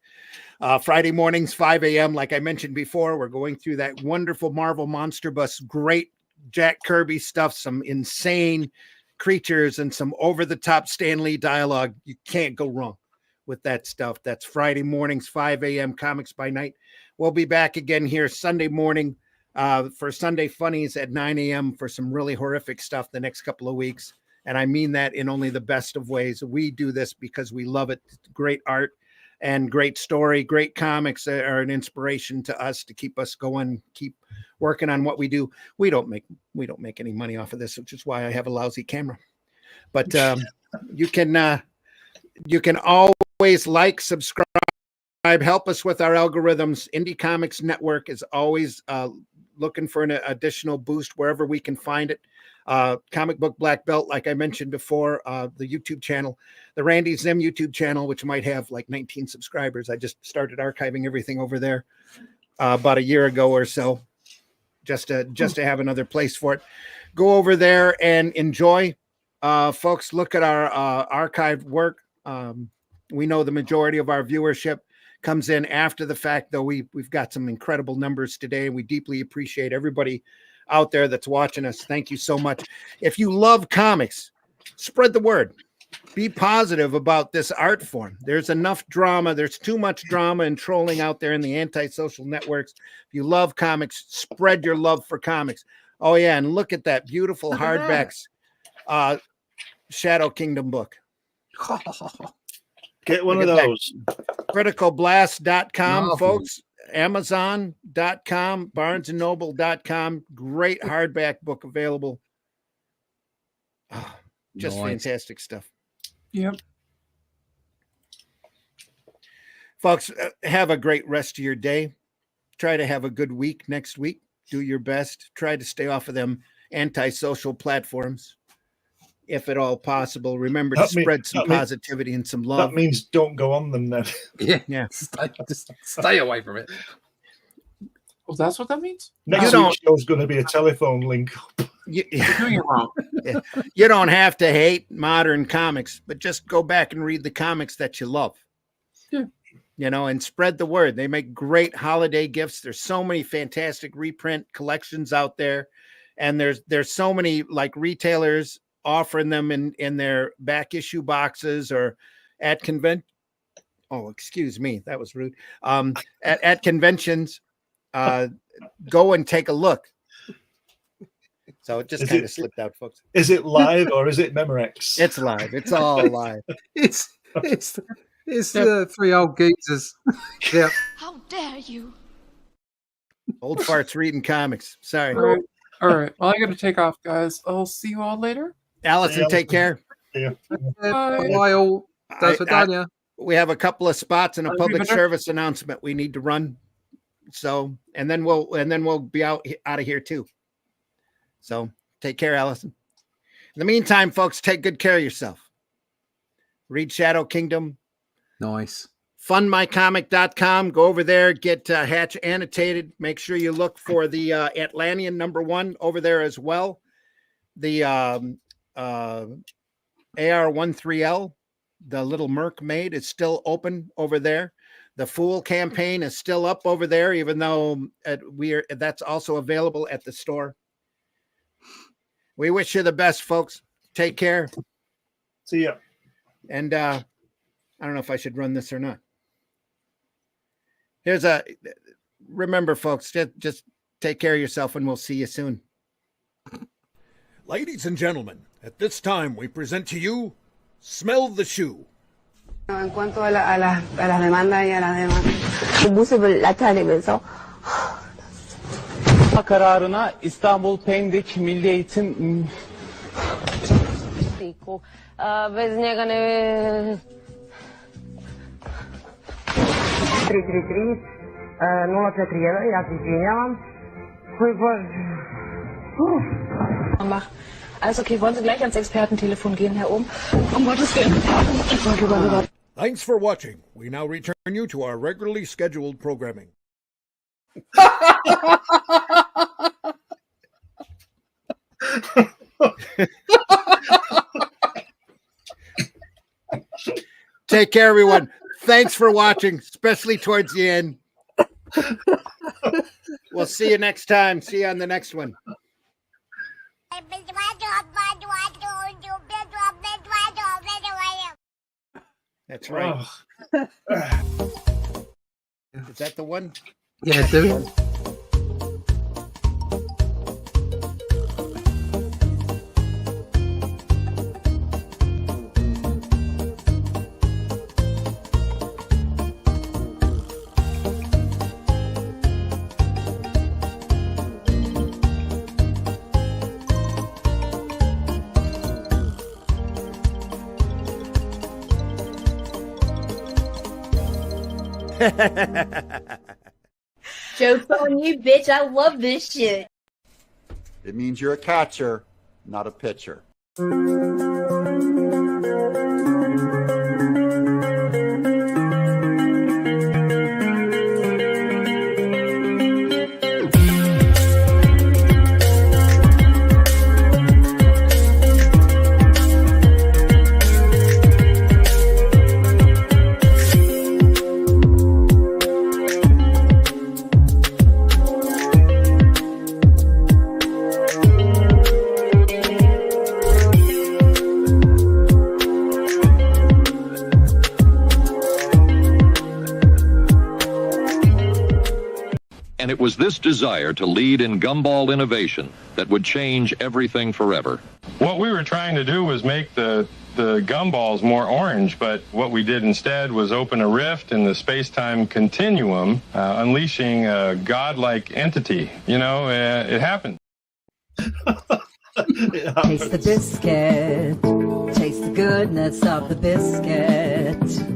Friday mornings, 5 a.m. Like I mentioned before, we're going through that wonderful Marvel Monster Bus, great Jack Kirby stuff, some insane creatures, and some over-the-top Stan Lee dialogue. You can't go wrong with that stuff. That's Friday mornings, 5 a.m. Comics by Night. We'll be back again here Sunday morning for Sunday Funnies at 9 a.m. for some really horrific stuff the next couple of weeks. And I mean that in only the best of ways. We do this because we love it. Great art and great story, great comics are an inspiration to us to keep us going, keep working on what we do. We don't make any money off of this, which is why I have a lousy camera. But you can always like, subscribe, help us with our algorithms. Indie Comics Network is always looking for an additional boost wherever we can find it. Comic Book Black Belt, like I mentioned before, the YouTube channel, the Randy Zim YouTube channel, which might have like 19 subscribers. I just started archiving everything over there about a year ago or so, just to have another place for it. Go over there and enjoy. Folks, look at our archived work. We know the majority of our viewership comes in after the fact, though we've got some incredible numbers today, and we deeply appreciate everybody out there that's watching us. Thank you so much. If you love comics, spread the word. Be positive about this art form. There's enough drama. There's too much drama and trolling out there in the anti-social networks. If you love comics, spread your love for comics. Oh yeah, and look at that beautiful hardbacks Shadow Kingdom book. Get one of those. Criticalblast.com, Marvel. folks. Amazon.com, BarnesandNoble.com. Great hardback book available. Oh, just Nice. fantastic stuff. Yep. Folks, have a great rest of your day. Try to have a good week next week. Do your best. Try to stay off of them antisocial platforms, if at all possible. Remember to spread some positivity and some love. That means don't go on them then. Yeah. Just stay away from it. Well, that's what that means? Next week's show's going to be a telephone link. You're doing it wrong. You don't have to hate modern comics, but just go back and read the comics that you love. Yeah. You know, and spread the word. They make great holiday gifts. There's so many fantastic reprint collections out there. And there's so many like retailers offering them in their back issue boxes or at convention. Oh, excuse me. That was rude. At conventions, go and take a look. So it just kind of slipped out, folks. Is it live or is it Memorex? It's live. It's all live. It's the 3 old geezers. Yeah. How dare you? Old farts reading comics. Sorry. All right. Well, I got to take off, guys. I'll see you all later. Allison, take care. Yeah. Bye all. Das Vidania. We have a couple of spots and a public Arrivederci. service announcement we need to run. So, and then we'll be out of here too. So take care, Allison. In the meantime, folks, take good care of yourself. Read Shadow Kingdom. Nice. Fundmycomic.com. Go over there, get Hatch annotated. Make sure you look for the Atlantean #1 over there as well. The AR-13L, the little mermaid, is still open over there. The Fool campaign is still up over there, even though that's also available at the store. We wish you the best, folks. Take care. See ya. And I don't know if I should run this or not. Remember, folks, just take care of yourself, and we'll see you soon. Ladies and gentlemen, at this time we present to you Smell the Shoe. En cuanto a las demandas y a las demandas. 공무습을 나타내면서 kararına İstanbul Pendik Milli Eğitim 있고 bez niego nie nulla Petrieva, ja se izvinjavam. Koji Bože. Also okay, wollen Sie gleich ans Expertentelefon gehen, Herr Ohm? Um Gottes Willen. Thanks for watching. We now return you to our regularly scheduled programming. Take care, everyone. Thanks for watching, especially towards the end. We'll see you next time. See you on the next one. That's right. Is that the one? Yeah, do it. Joke's on you, bitch. I love this shit. It means you're a catcher, not a pitcher. And it was this desire to lead in gumball innovation that would change everything forever. What we were trying to do was make the gumballs more orange, but what we did instead was open a rift in the space-time continuum, unleashing a godlike entity. You know, it happened. Taste the biscuit. Taste the goodness of the biscuit.